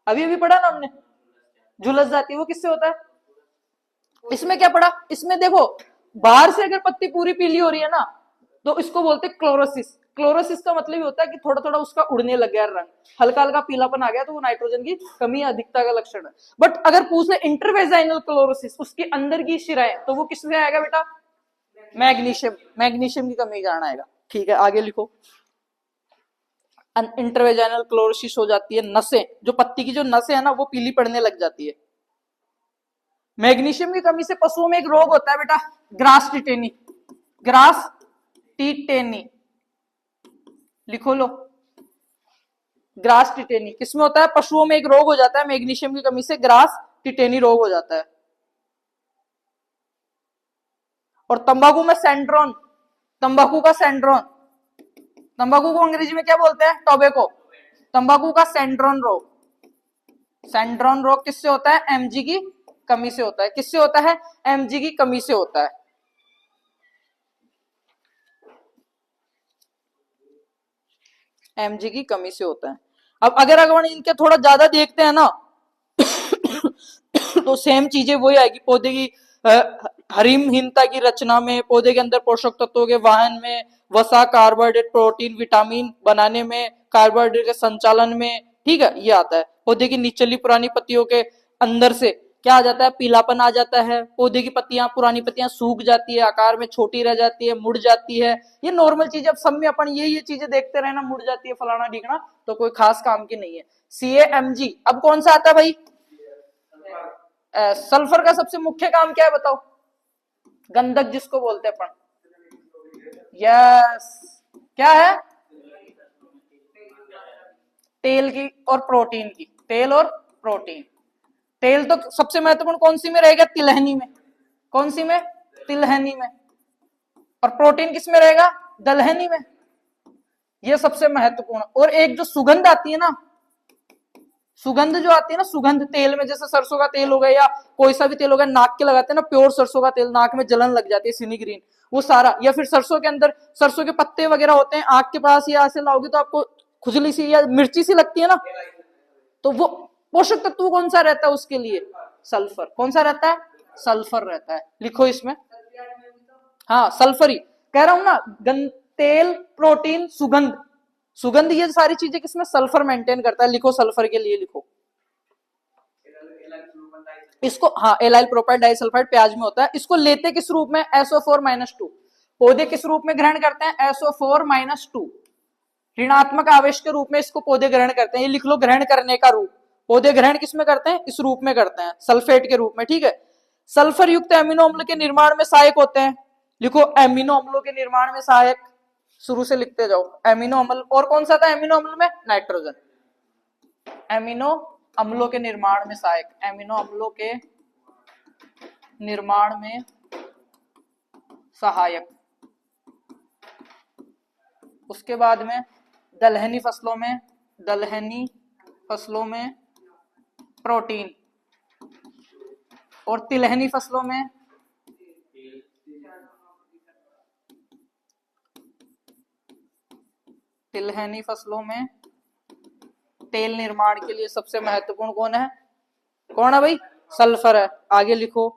अभी अभी पढ़ा ना हमने, झुलस जाती है, वो किससे होता है? इसमें क्या पड़ा? इसमें देखो, बाहर से अगर पत्ती पूरी पीली हो रही है ना, तो इसको बोलते हैं क्लोरोसिस। क्लोरोसिस का मतलब ये होता है कि थोड़ा थोड़ा उसका उड़ने लग गया रंग, हल्का हल्का पीलापन आ गया, तो वो नाइट्रोजन की कमी या अधिकता का लक्षण है। बट अगर पूछ ले इंटरवेजाइनल क्लोरोसिस, उसके अंदर की शिराएं, तो वो किसमें आएगा बेटा? मैग्नीशियम, मैग्नीशियम की कमी के कारण आएगा, ठीक है। आगे लिखो, इंटरवेजाइनल क्लोरोसिस हो जाती है नसें, जो पत्ती की जो नसें है ना, वो पीली पड़ने लग जाती है। मैग्नीशियम की कमी से पशुओं में एक रोग होता है बेटा, ग्रास टिटेनी। ग्रास टिटेनी लिखो लो, ग्रास टिटेनी किसमें होता है? पशुओं में एक रोग हो जाता है मैग्नीशियम की कमी से, ग्रास टिटेनी रोग हो जाता है। और तंबाकू में सैंड्रोन, तंबाकू का सैंड्रोन, तंबाकू को अंग्रेजी में क्या बोलते हैं? टोबैको। तंबाकू का सैंड्रोन रोग, सैंड्रोन रोग किससे होता है? एमजी की कमी से होता है। किससे होता है? एमजी की कमी से होता है। एमजी की कमी से होता है। अब अगर अपन इनके थोड़ा ज्यादा देखते हैं ना, तो सेम चीजें वही आएगी। पौधे की हरिमहीनता की रचना में, पौधे के अंदर पोषक तत्वों के वहन में, वसा, कार्बोहाइड्रेट, प्रोटीन, विटामिन बनाने में, कार्बोहाइड्रेट के संचालन में, ठीक है, ये आता है। पौधे की निचली पुरानी पत्तियों के अंदर से क्या आ जाता है? पीलापन आ जाता है। पौधे की पत्तियां, पुरानी पत्तियां सूख जाती है, आकार में छोटी रह जाती है, मुड़ जाती है। ये नॉर्मल चीज। अब सब में अपन ये चीजें देखते रहे ना, मुड़ जाती है, फलाना ढीकना, तो कोई खास काम की नहीं है। CaMg। अब कौन सा आता है भाई? सल्फर का सबसे मुख्य काम क्या है बताओ? गंधक जिसको बोलते हैं अपन। यस, क्या है? तेल की और प्रोटीन की, तेल और प्रोटीन। तेल तो सबसे महत्वपूर्ण कौन सी में रहेगा? तिलहनी में। कौन सी में? तिलहनी में। और प्रोटीन किस में रहेगा? दलहनी में। ये सबसे महत्वपूर्ण। और एक जो सुगंध आती है ना, सुगंध जो आती है ना, सुगंध तेल में, जैसे सरसों का तेल हो गया या कोई सा भी तेल हो गया, नाक के लगाते हैं ना, प्योर सरसों का तेल, नाक में जलन लग जाती है, सिनी ग्रीन, वो सारा। या फिर सरसों के अंदर सरसों के पत्ते वगैरह होते हैं, आंख के पास या ऐसे लाओगे तो आपको खुजली सी या मिर्ची सी लगती है ना, तो वो पोषक तत्व कौन सा रहता है उसके लिए? सल्फर। कौन सा रहता है? सल्फर रहता है। लिखो इसमें, हाँ सल्फर ही कह रहा हूं ना। तेल, प्रोटीन, सुगंध, सुगंध, ये सारी चीजें किसमें? सल्फर मेंटेन करता है। लिखो सल्फर के लिए, लिखो इसको, हाँ, एलाइल प्रोपाइल डाइसल्फाइड प्याज में होता है। इसको लेते किस रूप में? SO4-2। पौधे किस रूप में ग्रहण करते हैं? SO4-2, ऋणात्मक आवेश के रूप में इसको पौधे ग्रहण करते हैं। ये लिख लो, ग्रहण करने का रूप। पौधे ग्रहण किस में करते हैं? इस रूप में करते हैं, सल्फेट के रूप में, ठीक है। सल्फर युक्त एमिनो अम्ल के निर्माण में सहायक होते हैं। लिखो, एमिनो अम्लों के निर्माण में सहायक, शुरू से लिखते जाओ। एमिनो अम्ल, और कौन सा था एमिनो अम्ल में? नाइट्रोजन। एमिनो अम्लों के निर्माण में सहायक, एमिनो अम्लों के निर्माण में सहायक। उसके बाद में दलहनी फसलों में, दलहनी फसलों में प्रोटीन, और तिलहनी फसलों में तिलहनी फसलों में तेल निर्माण के लिए सबसे महत्वपूर्ण कौन है? कौन है भाई? सल्फर है। आगे लिखो,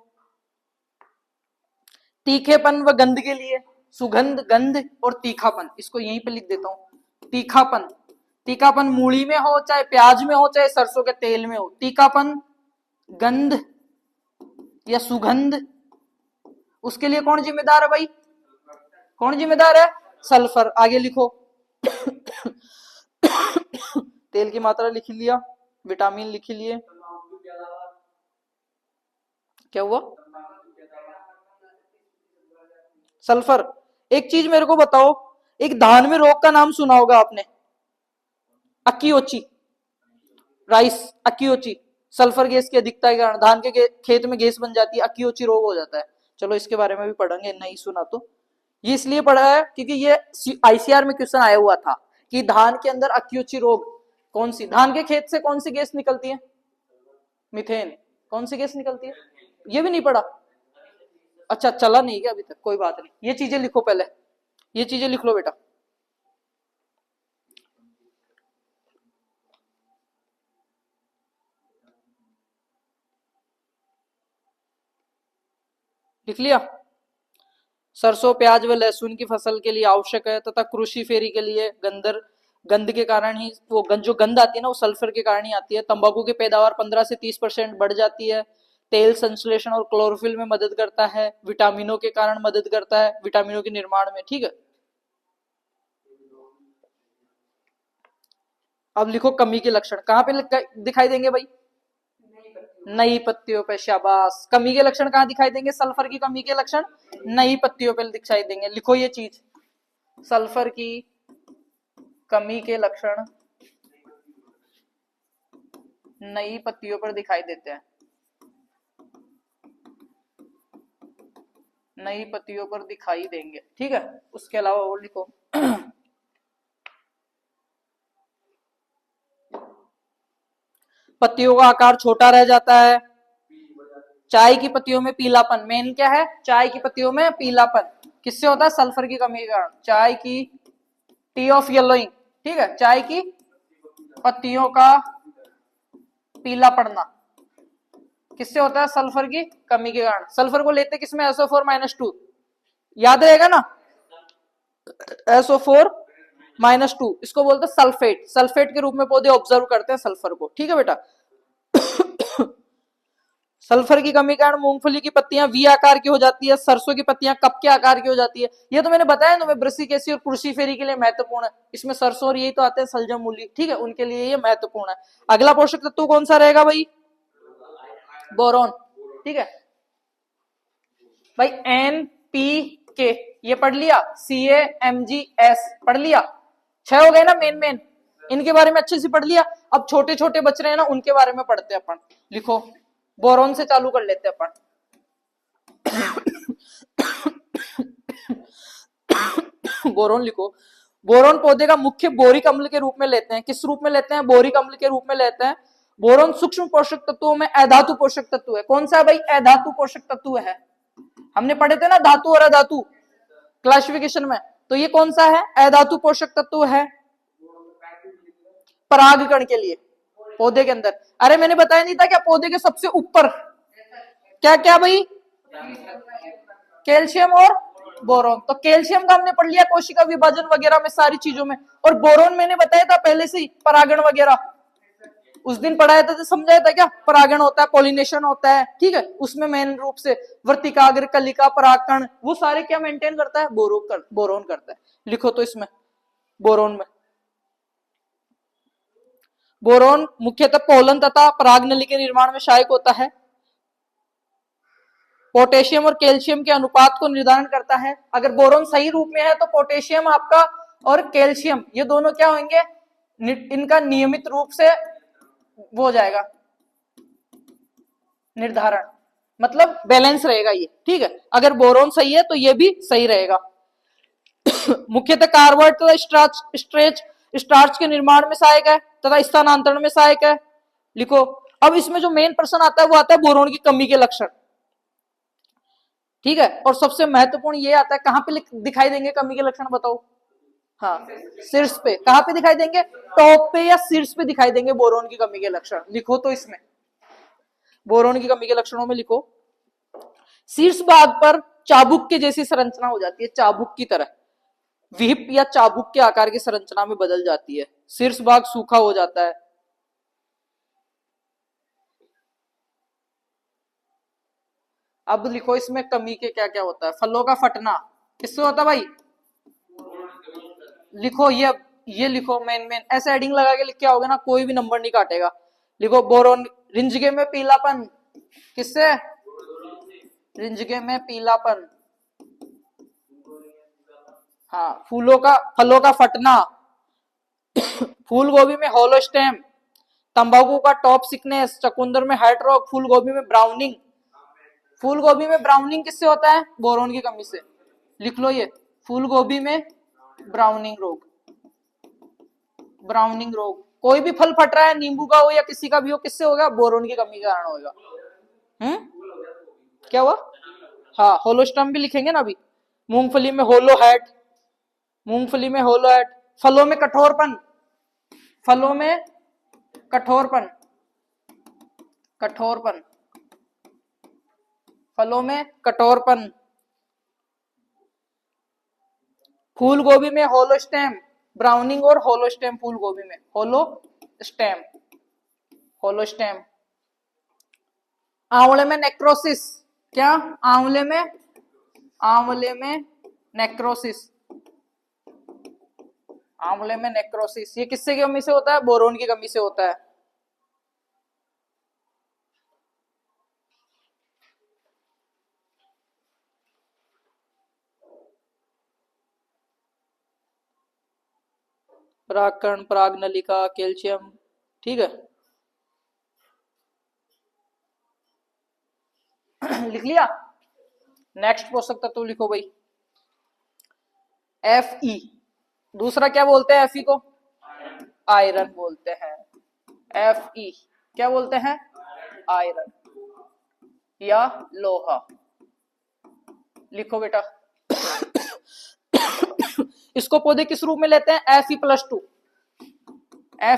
तीखेपन व गंध के लिए, सुगंध, गंध और तीखापन, इसको यहीं पे लिख देता हूं। तीखापन, तीखापन मूली में हो, चाहे प्याज में हो, चाहे सरसों के तेल में हो, तीखापन, गंध या सुगंध, उसके लिए कौन जिम्मेदार है भाई? कौन जिम्मेदार है? सल्फर। आगे लिखो, तेल की मात्रा लिख लिया, विटामिन लिख लिए, क्या हुआ? सल्फर। एक चीज मेरे को बताओ, एक धान में रोग का नाम सुना होगा आपने, अक्कीओची, राइस अक्कीओची। सल्फर गैस की अधिकता के कारण धान के खेत में गैस बन जाती है, अक्कीओची रोग हो जाता है। चलो इसके बारे में भी पढ़ेंगे, नहीं सुना तो। ये इसलिए पढ़ा है क्योंकि ये आईसीआर में क्वेश्चन आया हुआ था कि धान के अंदर अक्कीओची रोग कौन सी, धान के खेत से कौन सी गैस निकलती है? मीथेन। कौन सी गैस निकलती है? ये भी नहीं पढ़ा? अच्छा, चला नहीं क्या अभी तक? कोई बात नहीं, ये चीजें लिखो पहले, ये चीजें लिख लो बेटा। लिख लिया? सरसों, प्याज व लहसुन की फसल के लिए आवश्यक है तथा कृषि फेरी के लिए गंध के कारण ही वो जो गंध आती है ना, वो सल्फर के कारण ही आती है। तंबाकू की पैदावार 15 से 30% बढ़ जाती है। तेल संश्लेषण और क्लोरोफिल में मदद करता है। विटामिनों के कारण मदद करता है, विटामिनों के निर्माण में। ठीक है, अब लिखो कमी के लक्षण। कहां पे दिखाई देंगे भाई? नई पत्तियों पे। शाबाश। कमी के लक्षण कहां दिखाई देंगे? सल्फर की कमी के लक्षण नई पत्तियों पे दिखाई देंगे। लिखो ये चीज, सल्फर की कमी के लक्षण नई पत्तियों पर दिखाई देते हैं, नई पत्तियों पर दिखाई देंगे। ठीक है, उसके अलावा और लिखो। पत्तियों का आकार छोटा रह जाता है। चाय की पत्तियों में पीलापन, मेन क्या है? चाय की पत्तियों में पीलापन किससे होता है? सल्फर की कमी के कारण। चाय की टी ऑफ येलोइंग, ठीक है, चाय की पत्तियों का पीला पड़ना किससे होता है? सल्फर की कमी के कारण। सल्फर को लेते किसमें? SO4-2, याद रहेगा ना? SO4-2, इसको बोलते हैं सल्फेट। सल्फेट के रूप में पौधे ऑब्जर्व करते हैं सल्फर को। ठीक है बेटा। सल्फर की कमी के कारण मूंगफली की पत्तियां वी आकार की हो जाती है, सरसों की पत्तियां कप के आकार की हो जाती है। ये तो मैंने बताया तुम्हें, ब्रसिक एसिड और क्रूसीफेरी के लिए महत्वपूर्ण है। इसमें सरसों और यही तो आते हैं सलजम मूली, ठीक है, उनके लिए ये महत्वपूर्ण है। अगला पोषक तत्व कौन सा रहेगा भाई? बोरॉन। ठीक है भाई, NPK ये पढ़ लिया, CaMgS पढ़ लिया। 6 हो गए ना मेन, इनके बारे में अच्छे से पढ़ लिया। अब छोटे छोटे बच रहे हैं ना, उनके बारे में पढ़ते हैं अपन। लिखो, बोरॉन से चालू कर लेते हैं अपन। बोरॉन लिखो। बोरॉन पौधे का मुख्य बोरिक अम्ल के रूप में लेते हैं। किस रूप में लेते हैं? बोरिक अम्ल के रूप में लेते हैं। बोरॉन सूक्ष्म पोषक तत्वों में अधातु पोषक तत्व है। कौन सा है भाई? अधातु पोषक तत्व है। हमने पढ़े थे ना धातु और अधातु क्लासिफिकेशन में, तो ये कौन सा है? अधातु पोषक तत्व है। परागकण के लिए पौधे के अंदर। अरे मैंने बताया नहीं था क्या? पौधे के सबसे ऊपर क्या क्या भाई? कैल्शियम और बोरॉन। तो कैल्शियम का हमने पढ़ लिया कोशिका विभाजन वगैरह में, सारी चीजों में। और बोरॉन मैंने बताया था पहले से ही, परागण वगैरह उस दिन पढ़ाया था, तो समझाया था क्या? परागण होता है, पॉलिनेशन होता है, ठीक है, उसमें मेन रूप से वर्तिकाग्र, कलिका, परागकण, वो सारे क्या मेंटेन करता है? बोरॉन करता है। लिखो तो इसमें, बोरॉन में, बोरॉन मुख्यतः पोलन तथा परागनली के निर्माण में सहायक होता है। पोटेशियम और कैल्शियम के अनुपात को निर्धारण करता है। अगर बोरॉन सही रूप में है तो पोटेशियम आपका और कैल्शियम ये दोनों क्या होंगे? इनका नियमित रूप से वो हो जाएगा निर्धारण, मतलब बैलेंस रहेगा ये। ठीक है, अगर बोरॉन सही है तो ये भी सही रहेगा। मुख्यतः कार्बोहाइड्रेट तथा स्टार्च के निर्माण में सहायक है तथा स्थानांतरण में सहायक है। लिखो। अब इसमें जो मेन प्रश्न आता है वो आता है बोरॉन की कमी के लक्षण। ठीक है, और सबसे महत्वपूर्ण ये आता है, कहां पे दिखाई देंगे कमी के लक्षण? बताओ। हाँ, शीर्ष पे। कहां पे दिखाई देंगे? टॉप पे या शीर्ष पे दिखाई देंगे बोरॉन की कमी के लक्षण। लिखो तो इसमें, बोरॉन की कमी के लक्षणों में लिखो, शीर्ष भाग पर चाबुक के जैसी संरचना हो जाती है, चाबुक की तरह, विहिप या चाबुक के आकार की संरचना में बदल जाती है। शीर्ष भाग सूखा हो जाता है। अब लिखो इसमें कमी के क्या क्या होता है? फलों का फटना किससे होता है भाई? लिखो ये लिखो, मेन ऐसे हेडिंग लगा के लिख के आओगे ना, कोई भी नंबर नहीं काटेगा। लिखो, बोरॉन, रिंजगे में पीलापन किससे? रिंजगे में पीलापन, हाँ फलों का फटना, फूल गोभी में होलो स्टेम, तंबाकू का टॉप सिकनेस, चकुंदर में हेड रॉक, फूल गोभी में ब्राउनिंग। फूल गोभी में ब्राउनिंग किससे होता है? बोरोन की कमी से। लिख लो ये, फूल गोभी में ब्राउनिंग रोग, ब्राउनिंग रोग। कोई भी फल फट रहा है, नींबू का हो या किसी का भी हो, किससे होगा? बोरोन की कमी के कारण होगा। क्या हुआ? हाँ, होलोस्टम भी लिखेंगे ना अभी। मूंगफली में होलो हैट, मूंगफली में होलो हैट। फलों में कठोरपन, फलों में कठोरपन, कठोरपन, फलों में कठोरपन। फूल गोभी में होलो स्टेम, ब्राउनिंग और होलो स्टेम। फूल गोभी में होलो स्टेम, होलो स्टेम। आंवले में नेक्रोसिस, क्या? आंवले में, आंवले में नेक्रोसिस, आंवले में नेक्रोसिस। ये किससे की कमी से होता है? बोरोन की कमी से होता है। परागकण, परागनलिका, कैल्शियम, ठीक है। लिख लिया? नेक्स्ट पोषक तत्व लिखो भाई, Fe। दूसरा क्या बोलते हैं Fe को? आयरन बोलते हैं। Fe क्या बोलते हैं? आयरन या लोहा। लिखो बेटा। इसको पौधे किस रूप में लेते हैं? Fe+2,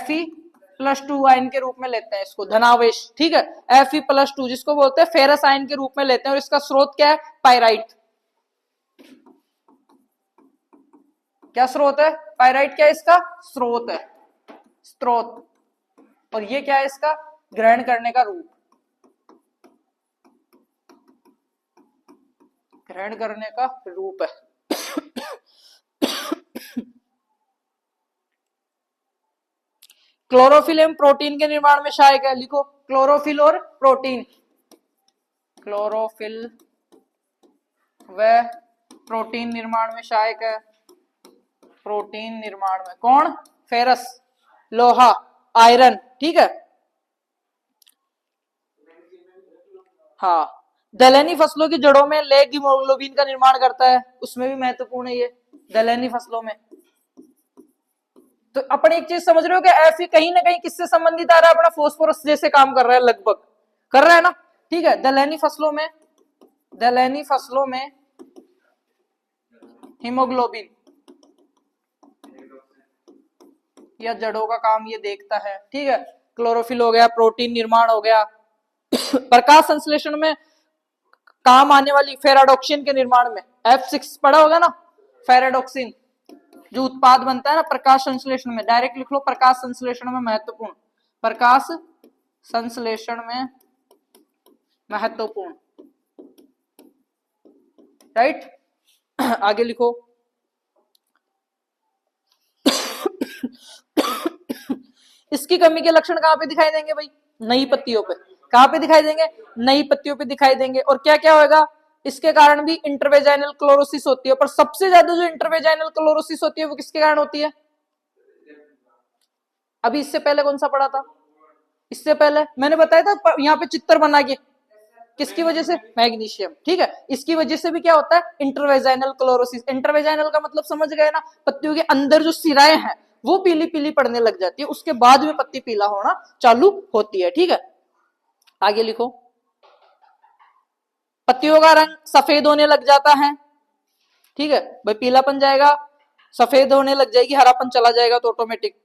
Fe+2 आयन के रूप में लेते हैं इसको, धनावेश, ठीक है। Fe+2 जिसको बोलते हैं फेरस आयन के रूप में लेते हैं, और इसका स्रोत क्या है? पाइराइट। क्या स्रोत है? पाइराइट। क्या इसका स्रोत है? स्रोत। और ये क्या है इसका? ग्रहण करने का रूप, ग्रहण करने का रूप है। क्लोरोफिल एवं प्रोटीन के निर्माण में सहायक है। लिखो, क्लोरोफिल और प्रोटीन, क्लोरोफिल व प्रोटीन निर्माण में सहायक है। प्रोटीन निर्माण में कौन? फेरस, लोहा, आयरन, ठीक है। हाँ, दलहनी फसलों की जड़ों में लेग हीमोग्लोबिन का निर्माण करता है, उसमें भी महत्वपूर्ण है ये, दलहनी फसलों में। तो अपन एक चीज समझ रहे हो कि ऐसी कहीं ना कहीं किससे संबंधित आ रहा है? अपना फोस्फोरस जैसे काम कर रहा है, लगभग कर रहा है ना, ठीक है। दलहनी फसलों में, दलहनी फसलों में हीमोग्लोबिन या जड़ों का काम ये देखता है, ठीक है। क्लोरोफिल हो गया, प्रोटीन निर्माण हो गया, प्रकाश संश्लेषण में काम आने वाली फेराडोक्सिन के निर्माण में, F6 पढ़ा होगा ना, फेराडोक्सिन जो उत्पाद बनता है ना प्रकाश संश्लेषण में। डायरेक्ट लिख लो, प्रकाश संश्लेषण में महत्वपूर्ण, प्रकाश संश्लेषण में महत्वपूर्ण, राइट। आगे लिखो, इसकी कमी के लक्षण कहां पे दिखाई देंगे भाई? नई पत्तियों पे। कहां पे दिखाई देंगे? नई पत्तियों पे दिखाई देंगे। और क्या क्या होगा? इसके कारण भी इंटरवेजाइनल क्लोरोसिस होती है, पर सबसे ज्यादा जो इंटरवेजाइनल क्लोरोसिस होती है वो किसके कारण होती है? अभी इससे पहले कौन सा पढ़ा था? इससे पहले मैंने बताया था यहाँ पे चित्र बना के, किसकी वजह से? मैग्नीशियम, ठीक है। इसकी वजह से भी क्या होता है? इंटरवेजाइनल क्लोरोसिस। इंटरवेजाइनल का मतलब समझ गए ना, पत्तियों के अंदर जो सिराएं हैं वो पीली पीली पड़ने लग जाती है, उसके बाद में पत्ती पीला होना चालू होती है, ठीक है। आगे लिखो, पत्तियों का रंग सफेद होने लग जाता है, ठीक है भाई, पीलापन जाएगा, सफेद होने लग जाएगी, हरापन चला जाएगा तो ऑटोमेटिक।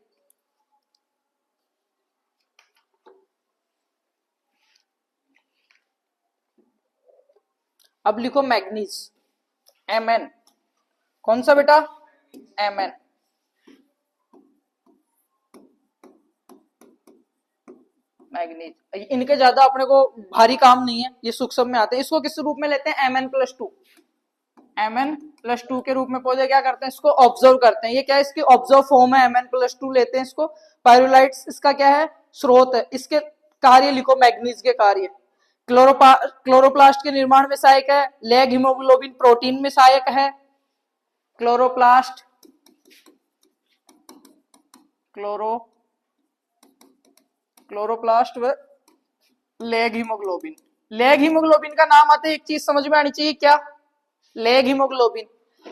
अब लिखो मैग्नीज, Mn। कौन सा बेटा? Mn। मैग्नीज, इनके ज्यादा अपने को भारी काम नहीं है, ये सूक्ष्म में आते हैं। इसको किस रूप में लेते हैं? Mn+2, Mn+2 के रूप में पौधे क्या करते हैं? इसको ऑब्जर्व करते हैं। ये क्या है? इसकी ऑब्जर्व फॉर्म है, Mn+2 लेते हैं इसको। पायरुलाइट्स इसका क्या है? स्रोत है। इसके कार्य लिखो, मैग्नीज के कार्य, क्लोरोप्लास्ट के निर्माण में सहायक है। लेग हीमोग्लोबिन प्रोटीन में सहायक है। क्लोरोप्लास्ट क्लोरोप्लास्ट व लेग हीमोग्लोबिन। लेग हीमोग्लोबिन का नाम आते एक चीज समझ में आनी चाहिए, क्या? Leg haemoglobin.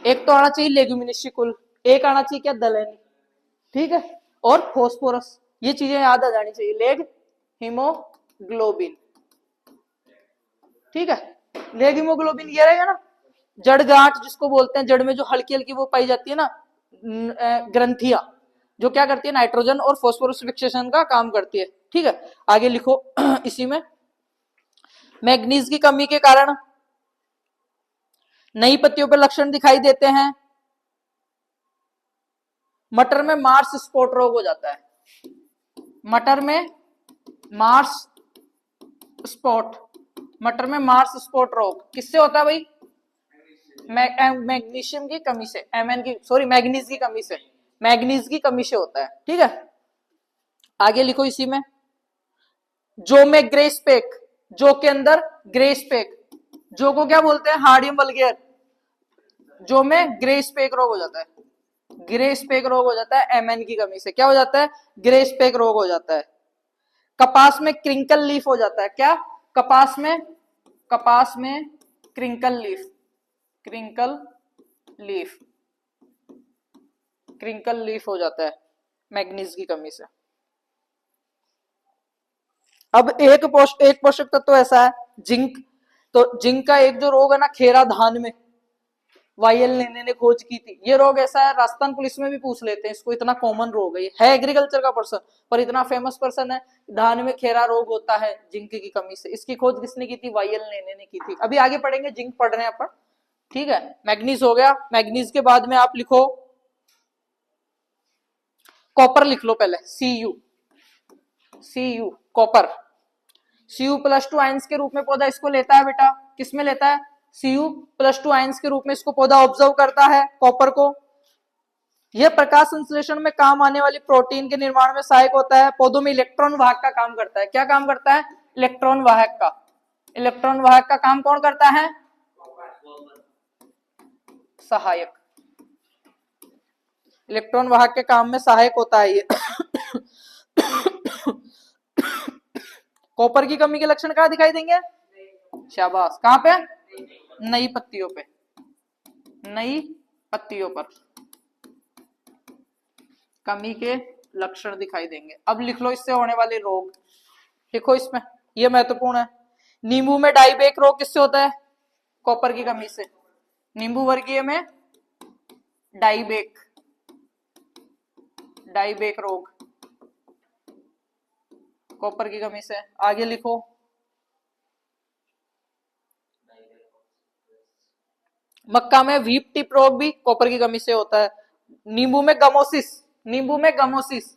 एक तो आना चाहिए लेगुमिनिशिकुल, एक आना चाहिए क्या? दलहनी, ठीक है, और फॉस्फोरस, ये चीजें याद आ जानी चाहिए। लेग हीमोग्लोबिन, ठीक है। लेग हीमोग्लोबिन ये रहेगा ना, जड़ गांठ जिसको बोलते हैं, जड़ में जो हल्की हल्की वो पाई जाती है ना ग्रंथियां, जो क्या करती है? नाइट्रोजन और फॉस्फोरस फिक्सेशन का काम करती है, ठीक है। आगे लिखो इसी में, मैग्नीज की कमी के कारण नई पत्तियों पर लक्षण दिखाई देते हैं। मटर में मार्स स्पॉट रोग हो जाता है। मटर में मार्स स्पॉट, मटर में मार्स स्पॉट रोग किससे होता है भाई? मैग्नीशियम की कमी से, मैग्नीज की कमी से, मैग्नीज की कमी से होता है, ठीक है। आगे लिखो इसी में, जो में ग्रे स्पेक, जो के अंदर ग्रे स्पेक, जो को क्या बोलते हैं? हार्डियम वल्गेर। जो में ग्रे स्पेक रोग हो जाता है, ग्रे स्पेक रोग हो जाता है एमएन की कमी से। क्या हो जाता है? ग्रे स्पेक रोग हो जाता है। कपास में क्रिंकल लीफ हो जाता है। क्या? कपास में क्रिंकल लीफ, क्रिंकल लीफ हो जाता है मैग्नीज की कमी से। अब एक पोषक तत्व ऐसा है जिंक, तो जिंक का एक जो रोग है ना खेरा धान में, वाईएल ने खोज की थी। ये रोग ऐसा है, राजस्थान पुलिस में भी पूछ लेते हैं इसको, इतना कॉमन रोग है एग्रीकल्चर का पर्सन पर इतना फेमस पर्सन है। धान में खेरा रोग होता है जिंक की कमी से। इसकी खोज किसने की थी? वाईएल ने की थी। अभी आगे पढ़ेंगे, जिंक पढ़ रहे हैं अपन, ठीक है। मैग्नीज हो गया। मैग्नीज के बाद में आप लिखो कॉपर, लिख लो पहले Cu कॉपर। Cu+2 आयंस के रूप में पौधा इसको लेता है बेटा। किसमें लेता है? Cu+2 आयंस के रूप में इसको पौधा ऑब्जर्व करता है कॉपर को। यह प्रकाश संश्लेषण में काम आने वाली प्रोटीन के निर्माण में सहायक होता है। पौधों में इलेक्ट्रॉन वाहक का काम करता है। क्या काम करता है? इलेक्ट्रॉन वाहक का। इलेक्ट्रॉन वाहक का काम कौन करता है? सहायक। इलेक्ट्रॉन वाहक के काम में सहायक होता है ये। कॉपर की कमी के लक्षण कहां दिखाई देंगे? शाबाश, कहां पे? नई पत्तियों पे, नई पत्तियों पर कमी के लक्षण दिखाई देंगे। अब लिख लो इससे होने वाले रोग, लिखो इसमें, ये महत्वपूर्ण है। नींबू में डाइबेक रोग किससे होता है? कॉपर की कमी से। नींबू वर्गीय में डाइबेक रोग कॉपर की कमी से। आगे लिखो, मक्का में व्हीप टिप रोग भी कॉपर की कमी से होता है। नींबू में गमोसिस,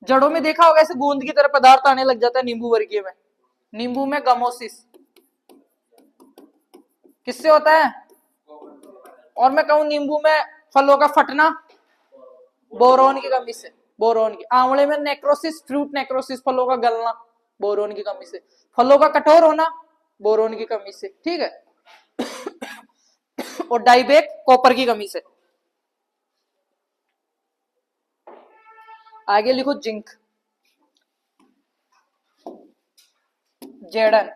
जड़ों में देखा होगा ऐसे गूंद की तरह पदार्थ आने लग जाता है नींबू वर्गीय में। नींबू में गमोसिस किससे होता है? और मैं कहूं नींबू में फलों का फटना, बोरोन की कमी से। बोरोन की। आंवले में नेक्रोसिस, फ्रूट नेक्रोसिस, फलों का गलना, बोरोन की कमी से। फलों का कठोर होना, बोरोन की कमी से, ठीक है। और डाइबेक कॉपर की कमी से। आगे लिखो जिंक, जेडन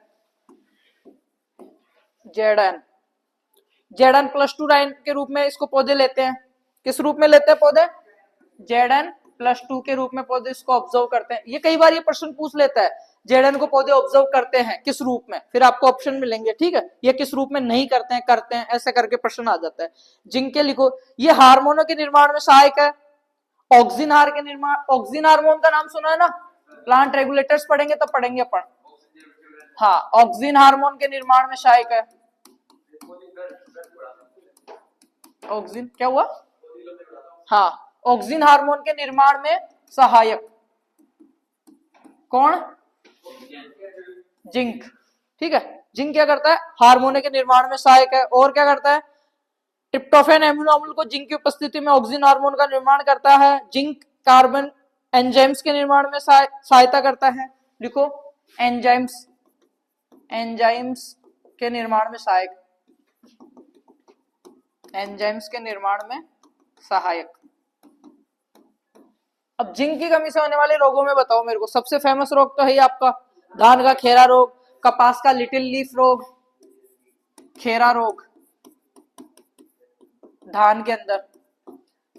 +2 आयन के रूप में इसको पौधे लेते हैं। किस रूप में लेते हैं पौधे? Zn+2 के रूप में पौधे इसको ऑब्जर्व करते हैं। ये कई बार ये प्रश्न पूछ लेता है, Zn को पौधे ऑब्जर्व करते हैं किस रूप में, फिर आपको ऑप्शन मिलेंगे, ठीक है। ये किस रूप में नहीं करते हैं, करते हैं, ऐसे करके प्रश्न आ जाता है। जिंक के लिखो, ये हार्मोनों के निर्माण में सहायक है। ऑक्सिन हार्मोन का नाम सुना है ना, प्लांट रेगुलेटर्स पढ़ेंगे तब पढ़ेंगे अपन। हाँ, ऑक्सिन हार्मोन के निर्माण में सहायक है। ऑक्सिन क्या हुआ? हाँ, ऑक्सिन हार्मोन के निर्माण में सहायक कौन? जिंक, ठीक है। जिंक क्या करता है? हार्मोन के निर्माण में सहायक है। और क्या करता है? ट्रिप्टोफैन एमिनो अम्ल को जिंक की उपस्थिति में ऑक्सिन हार्मोन का निर्माण करता है। जिंक कार्बन एंजाइम्स के निर्माण में सहायता करता है। लिखो एंजाइम्स, एंजाइम्स के निर्माण में सहायक, एंजाइम्स के निर्माण में सहायक। अब जिंक की कमी से होने वाले रोगों में बताओ मेरे को। सबसे फेमस रोग तो है ही आपका धान का खेरा रोग, कपास का लिटिल लीफ रोग, खेरा रोग धान के अंदर,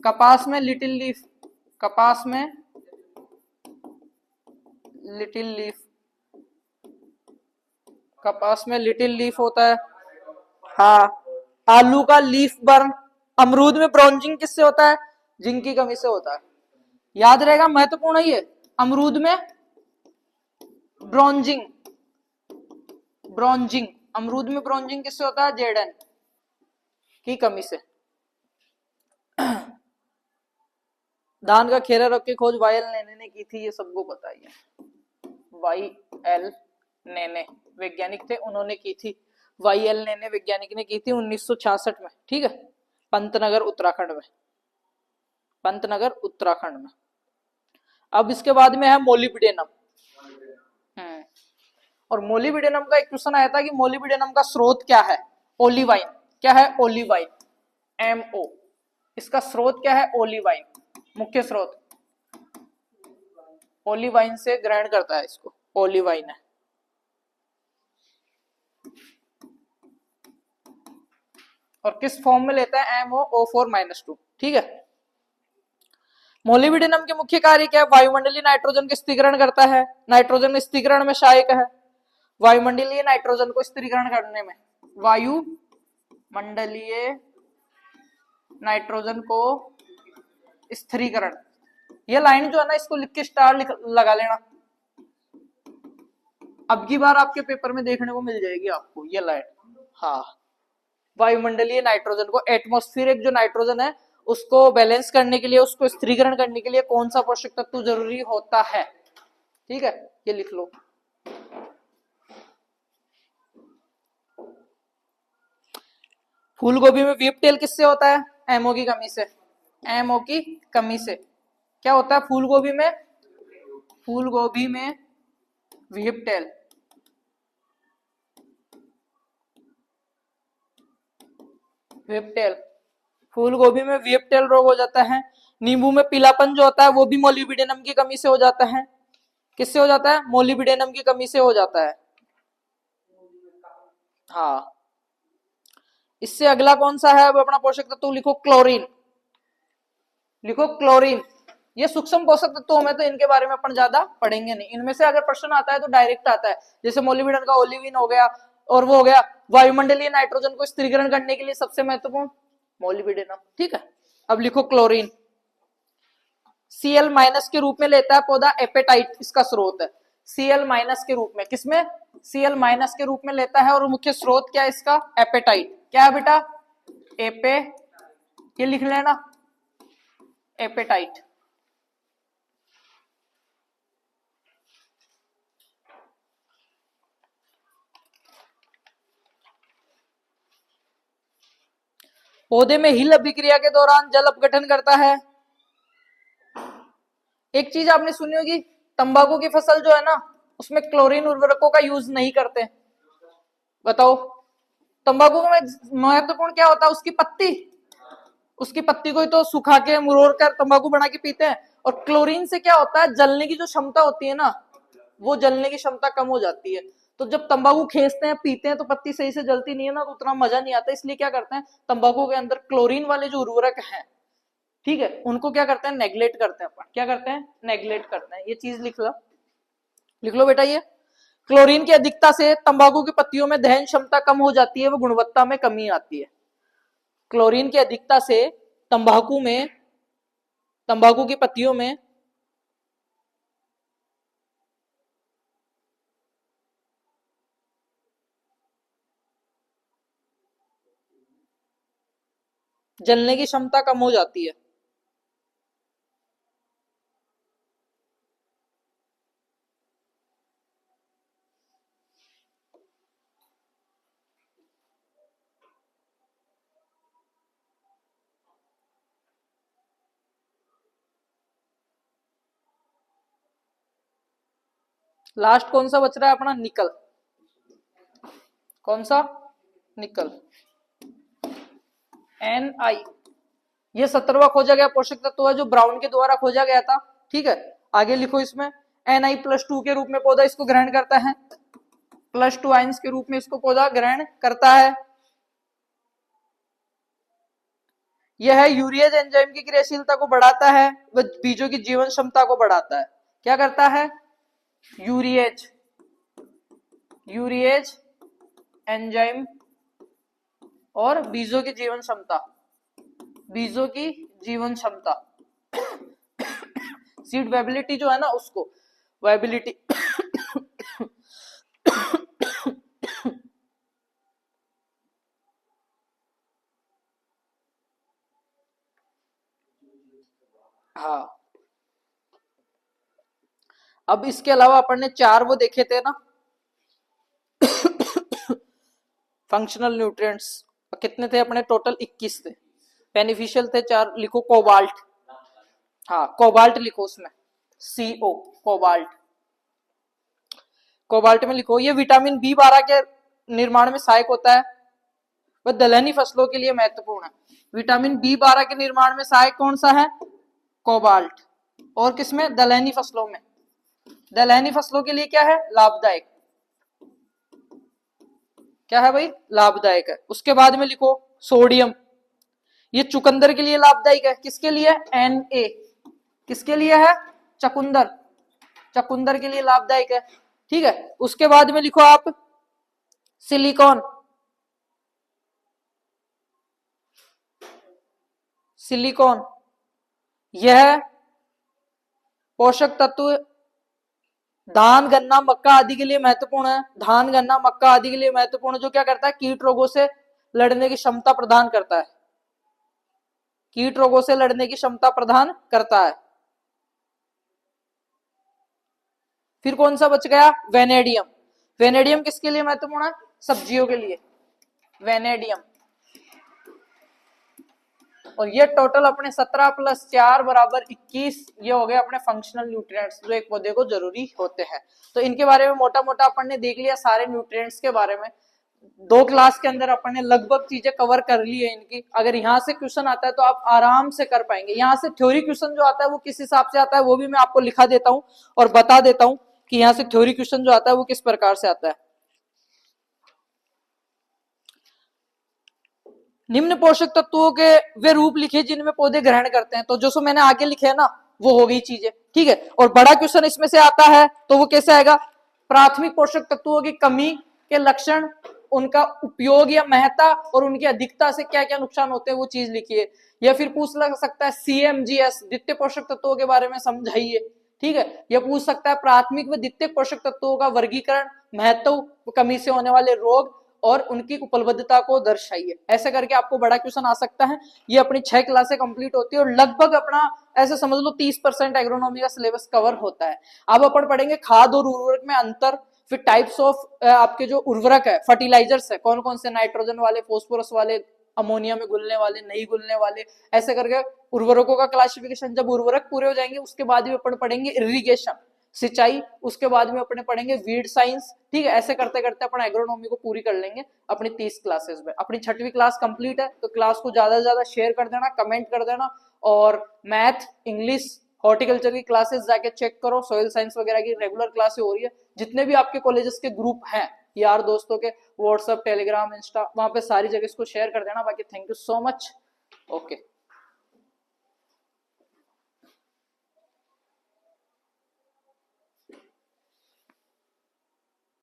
कपास में लिटिल लीफ, कपास में लिटिल लीफ, कपास में लिटिल लीफ होता है। हाँ, आलू का लीफ बर्न, अमरूद में ब्रोंजिंग किससे होता है? जिंक की कमी से होता है। याद रहेगा, महत्वपूर्ण है ये। अमरूद में ब्रोंजिंग, ब्रोंजिंग, अमरूद में ब्रोंजिंग किससे होता है? जेडन की कमी से। धान का खेरा रोग की खोज वाई एल नेने ने की थी, ये सबको पता ही है। वाई एल नेने वैज्ञानिक थे, उन्होंने की थी। वाई एल नेने वैज्ञानिक ने की थी 1966 में, ठीक है, पंतनगर उत्तराखंड में, पंतनगर उत्तराखंड में। अब इसके बाद में है मोलिब्डेनम। और मोलिब्डेनम का एक क्वेश्चन आया था कि मोलिब्डेनम का स्रोत क्या है? ओलिवाइन। क्या है? Olivine, MO। इसका स्रोत क्या है? ओलिवाइन, मुख्य स्रोत ओलिवाइन से ग्रहण करता है इसको, ओलिवाइन है। और किस फॉर्म में लेता है? MOO4-2, ठीक है। मोलिब्डेनम के मुख्य कार्य क्या है? वायुमंडलीय नाइट्रोजन के स्थिरीकरण करता है, नाइट्रोजन स्थिरीकरण में सहायक है। वायुमंडलीय नाइट्रोजन को स्थिरीकरण करने में, वायुमंडलीय नाइट्रोजन को स्थिरीकरण, ये लाइन जो है ना, इसको लिख के स्टार लगा लेना। अब की बार आपके पेपर में देखने को मिल जाएगी आपको ये लाइन। हाँ, वायुमंडलीय नाइट्रोजन को, एटमॉस्फेरिक जो नाइट्रोजन है उसको बैलेंस करने के लिए, उसको स्थिरीकरण करने के लिए कौन सा पोषक तत्व जरूरी होता है? ठीक है, ये लिख लो। फूल गोभी में वीप टेल किससे होता है? एमओ की कमी से, एमओ की कमी से। क्या होता है फूल गोभी में? फूल गोभी में वीप टेल, वीप टेल, फूल गोभी में वीप टेल रोग हो जाता है। नींबू में पीलापन जो होता है वो भी मोलिब्डेनम की कमी से हो जाता है। किससे हो जाता है? मोलिब्डेनम की कमी से हो जाता है। हाँ, इससे अगला कौन सा है? अब अपना पोषक तत्व लिखो, क्लोरीन, लिखो क्लोरीन। ये सूक्ष्म पोषक तत्वों में तो इनके बारे में अपन ज्यादा पढ़ेंगे नहीं, इनमें से अगर प्रश्न आता है तो डायरेक्ट आता है, जैसे मोलिब्डेनम का ओलिविन हो गया, और वो हो गया वायुमंडलीय नाइट्रोजन को स्थिरीकरण करने के लिए सबसे महत्वपूर्ण मोलिब्डेनम, ठीक है। अब लिखो क्लोरीन। Cl- के रूप में लेता है पौधा, एपेटाइट इसका स्रोत है। Cl- के रूप में, किसमें? Cl- के रूप में लेता है, और मुख्य स्रोत क्या है इसका? एपेटाइट। क्या है बेटा? एपे, ये लिख लेना, एपेटाइट। पौधे में हिल अभिक्रिया के दौरान जल अपघटन करता है। एक चीज आपने सुनी होगी, तंबाकू की फसल जो है ना, उसमें क्लोरीन उर्वरकों का यूज नहीं करते। बताओ, तंबाकू में महत्वपूर्ण क्या होता है? उसकी पत्ती, उसकी पत्ती को ही तो सुखा के मुरोड़ कर तंबाकू बना के पीते हैं। और क्लोरीन से क्या होता है? जलने की जो क्षमता होती है ना, वो जलने की क्षमता कम हो जाती है। तो जब तंबाकू खींचते हैं, पीते हैं, तो पत्ती सही से जलती नहीं है ना, तो उतना मजा नहीं आता। इसलिए क्या करते हैं, तंबाकू के अंदर क्लोरीन वाले जो उर्वरक हैं, ठीक है, उनको क्या करते हैं? नेग्लेक्ट करते हैं अपन। क्या करते हैं? नेग्लेक्ट करते हैं। ये चीज लिख लो, लिख लो बेटा। ये क्लोरीन की अधिकता से तंबाकू की पत्तियों में दहन क्षमता कम हो जाती है, वो गुणवत्ता में कमी आती है। क्लोरीन की अधिकता से तंबाकू में, तंबाकू की पत्तियों में जलने की क्षमता कम हो जाती है। लास्ट कौन सा बच रहा है अपना? निकल। कौन सा? निकल। Na, ये 17वां खोजा गया पोषक तत्व है जो ब्राउन के द्वारा खोजा गया था। ठीक है, आगे लिखो इसमें Na+2 के रूप में पौधा इसको ग्रहण करता है, +2 आयंस के रूप में इसको पौधा ग्रहण करता है। यह यूरिएज एंजाइम की क्रियाशीलता को बढ़ाता है, वह बीजों की जीवन क्षमता को बढ़ाता है। क्या करता है? यूरिएज एंजाइम और बीजों की जीवन क्षमता, सीड वेबिलिटी जो है ना, उसको वेबिलिटी हाँ। अब इसके अलावा अपन ने 4 वो देखे थे ना फंक्शनल न्यूट्रिएंट्स, कितने थे अपने? टोटल 21 थे। बेनिफिशियल थे 4, लिखो कोबाल्ट। हाँ, कोबाल्ट लिखो उसमें, CO, कोबाल्ट में लिखो। ये विटामिन B12 के निर्माण में सहायक होता है, वह दलहनी फसलों के लिए महत्वपूर्ण है। विटामिन B12 के निर्माण में सहायक कौन सा है? कोबाल्ट। और किसमें? दलहनी फसलों में। दलहनी फसलों के लिए क्या है? लाभदायक। क्या है भाई? लाभदायक है। उसके बाद में लिखो सोडियम, ये चुकंदर के लिए लाभदायक है। किसके लिए? Na, किसके लिए है? चकुंदर के लिए लाभदायक है। ठीक है, उसके बाद में लिखो आप सिलिकॉन, यह पोषक तत्व धान, गन्ना, मक्का आदि के लिए महत्वपूर्ण है। धान, गन्ना, मक्का आदि के लिए महत्वपूर्ण, जो क्या करता है? कीट रोगों से लड़ने की क्षमता प्रदान करता है। कीट रोगों से लड़ने की क्षमता प्रदान करता है। फिर कौन सा बच गया? वेनेडियम। वेनेडियम किसके लिए महत्वपूर्ण है? सब्जियों के लिए, वेनेडियम। और ये टोटल अपने 17 + 4 = 21, ये हो गए अपने फंक्शनल न्यूट्रिएंट्स जो एक पौधे को जरूरी होते हैं। तो इनके बारे में मोटा मोटा अपन ने देख लिया, सारे न्यूट्रिएंट्स के बारे में। 2 क्लास के अंदर अपन ने लगभग चीजें कवर कर ली है इनकी। अगर यहाँ से क्वेश्चन आता है तो आप आराम से कर पाएंगे। यहाँ से थ्योरी क्वेश्चन जो आता है वो किस हिसाब से आता है वो भी मैं आपको लिखा देता हूँ और बता देता हूँ कि यहाँ से थ्योरी क्वेश्चन जो आता है वो किस प्रकार से आता है। निम्न पोषक तत्वों के वे रूप लिखे जिनमें पौधे ग्रहण करते हैं। तो जो सो मैंने आगे लिखे है ना, वो हो गई चीजें। ठीक है, और बड़ा क्वेश्चन इसमें से आता है तो वो कैसे आएगा? प्राथमिक पोषक तत्वों की कमी के लक्षण, उनका उपयोग या महत्ता और उनकी अधिकता से क्या क्या नुकसान होते हैं वो चीज लिखिए। या फिर पूछ लग सकता है CMGS, द्वितीय पोषक तत्वों के बारे में समझाइए। ठीक है, यह पूछ सकता है प्राथमिक व द्वितीय पोषक तत्वों का वर्गीकरण, महत्व, कमी से होने वाले रोग और उनकी उपलब्धता को दर्शाइए। ऐसे करके आपको बड़ा क्वेश्चन आ सकता है। ये अपनी 6 क्लासें कंप्लीट होती है और लगभग अपना ऐसे समझ लो 30% एग्रोनॉमी का सिलेबस कवर होता है। अब अपन पढ़ेंगे खाद और उर्वरक में अंतर, फिर टाइप्स ऑफ आपके जो उर्वरक है, फर्टिलाइजर्स है, कौन कौन से, नाइट्रोजन वाले, फास्फोरस वाले, अमोनिया में घुलने वाले, नहीं घुलने वाले, ऐसे करके उर्वरकों का क्लासिफिकेशन। जब उर्वरक पूरे हो जाएंगे उसके बाद भी अपन पढ़ेंगे इरिगेशन, सिंचाई, उसके बाद में अपने पढ़ेंगे वीड साइंस। ठीक है, ऐसे करते करते अपन एग्रोनॉमी को पूरी कर लेंगे अपनी 30 क्लासेस में। अपनी 6वीं क्लास कंप्लीट है, तो क्लास को ज्यादा से ज्यादा शेयर कर देना, कमेंट कर देना। और मैथ, इंग्लिश, हॉर्टिकल्चर की क्लासेस जाके चेक करो, सॉइल साइंस वगैरह की रेगुलर क्लासेस हो रही है। जितने भी आपके कॉलेजेस के ग्रुप हैं यार दोस्तों के, व्हाट्सएप, टेलीग्राम, इंस्टा, वहां पे सारी जगह इसको शेयर कर देना। बाकी thank you so much. Okay.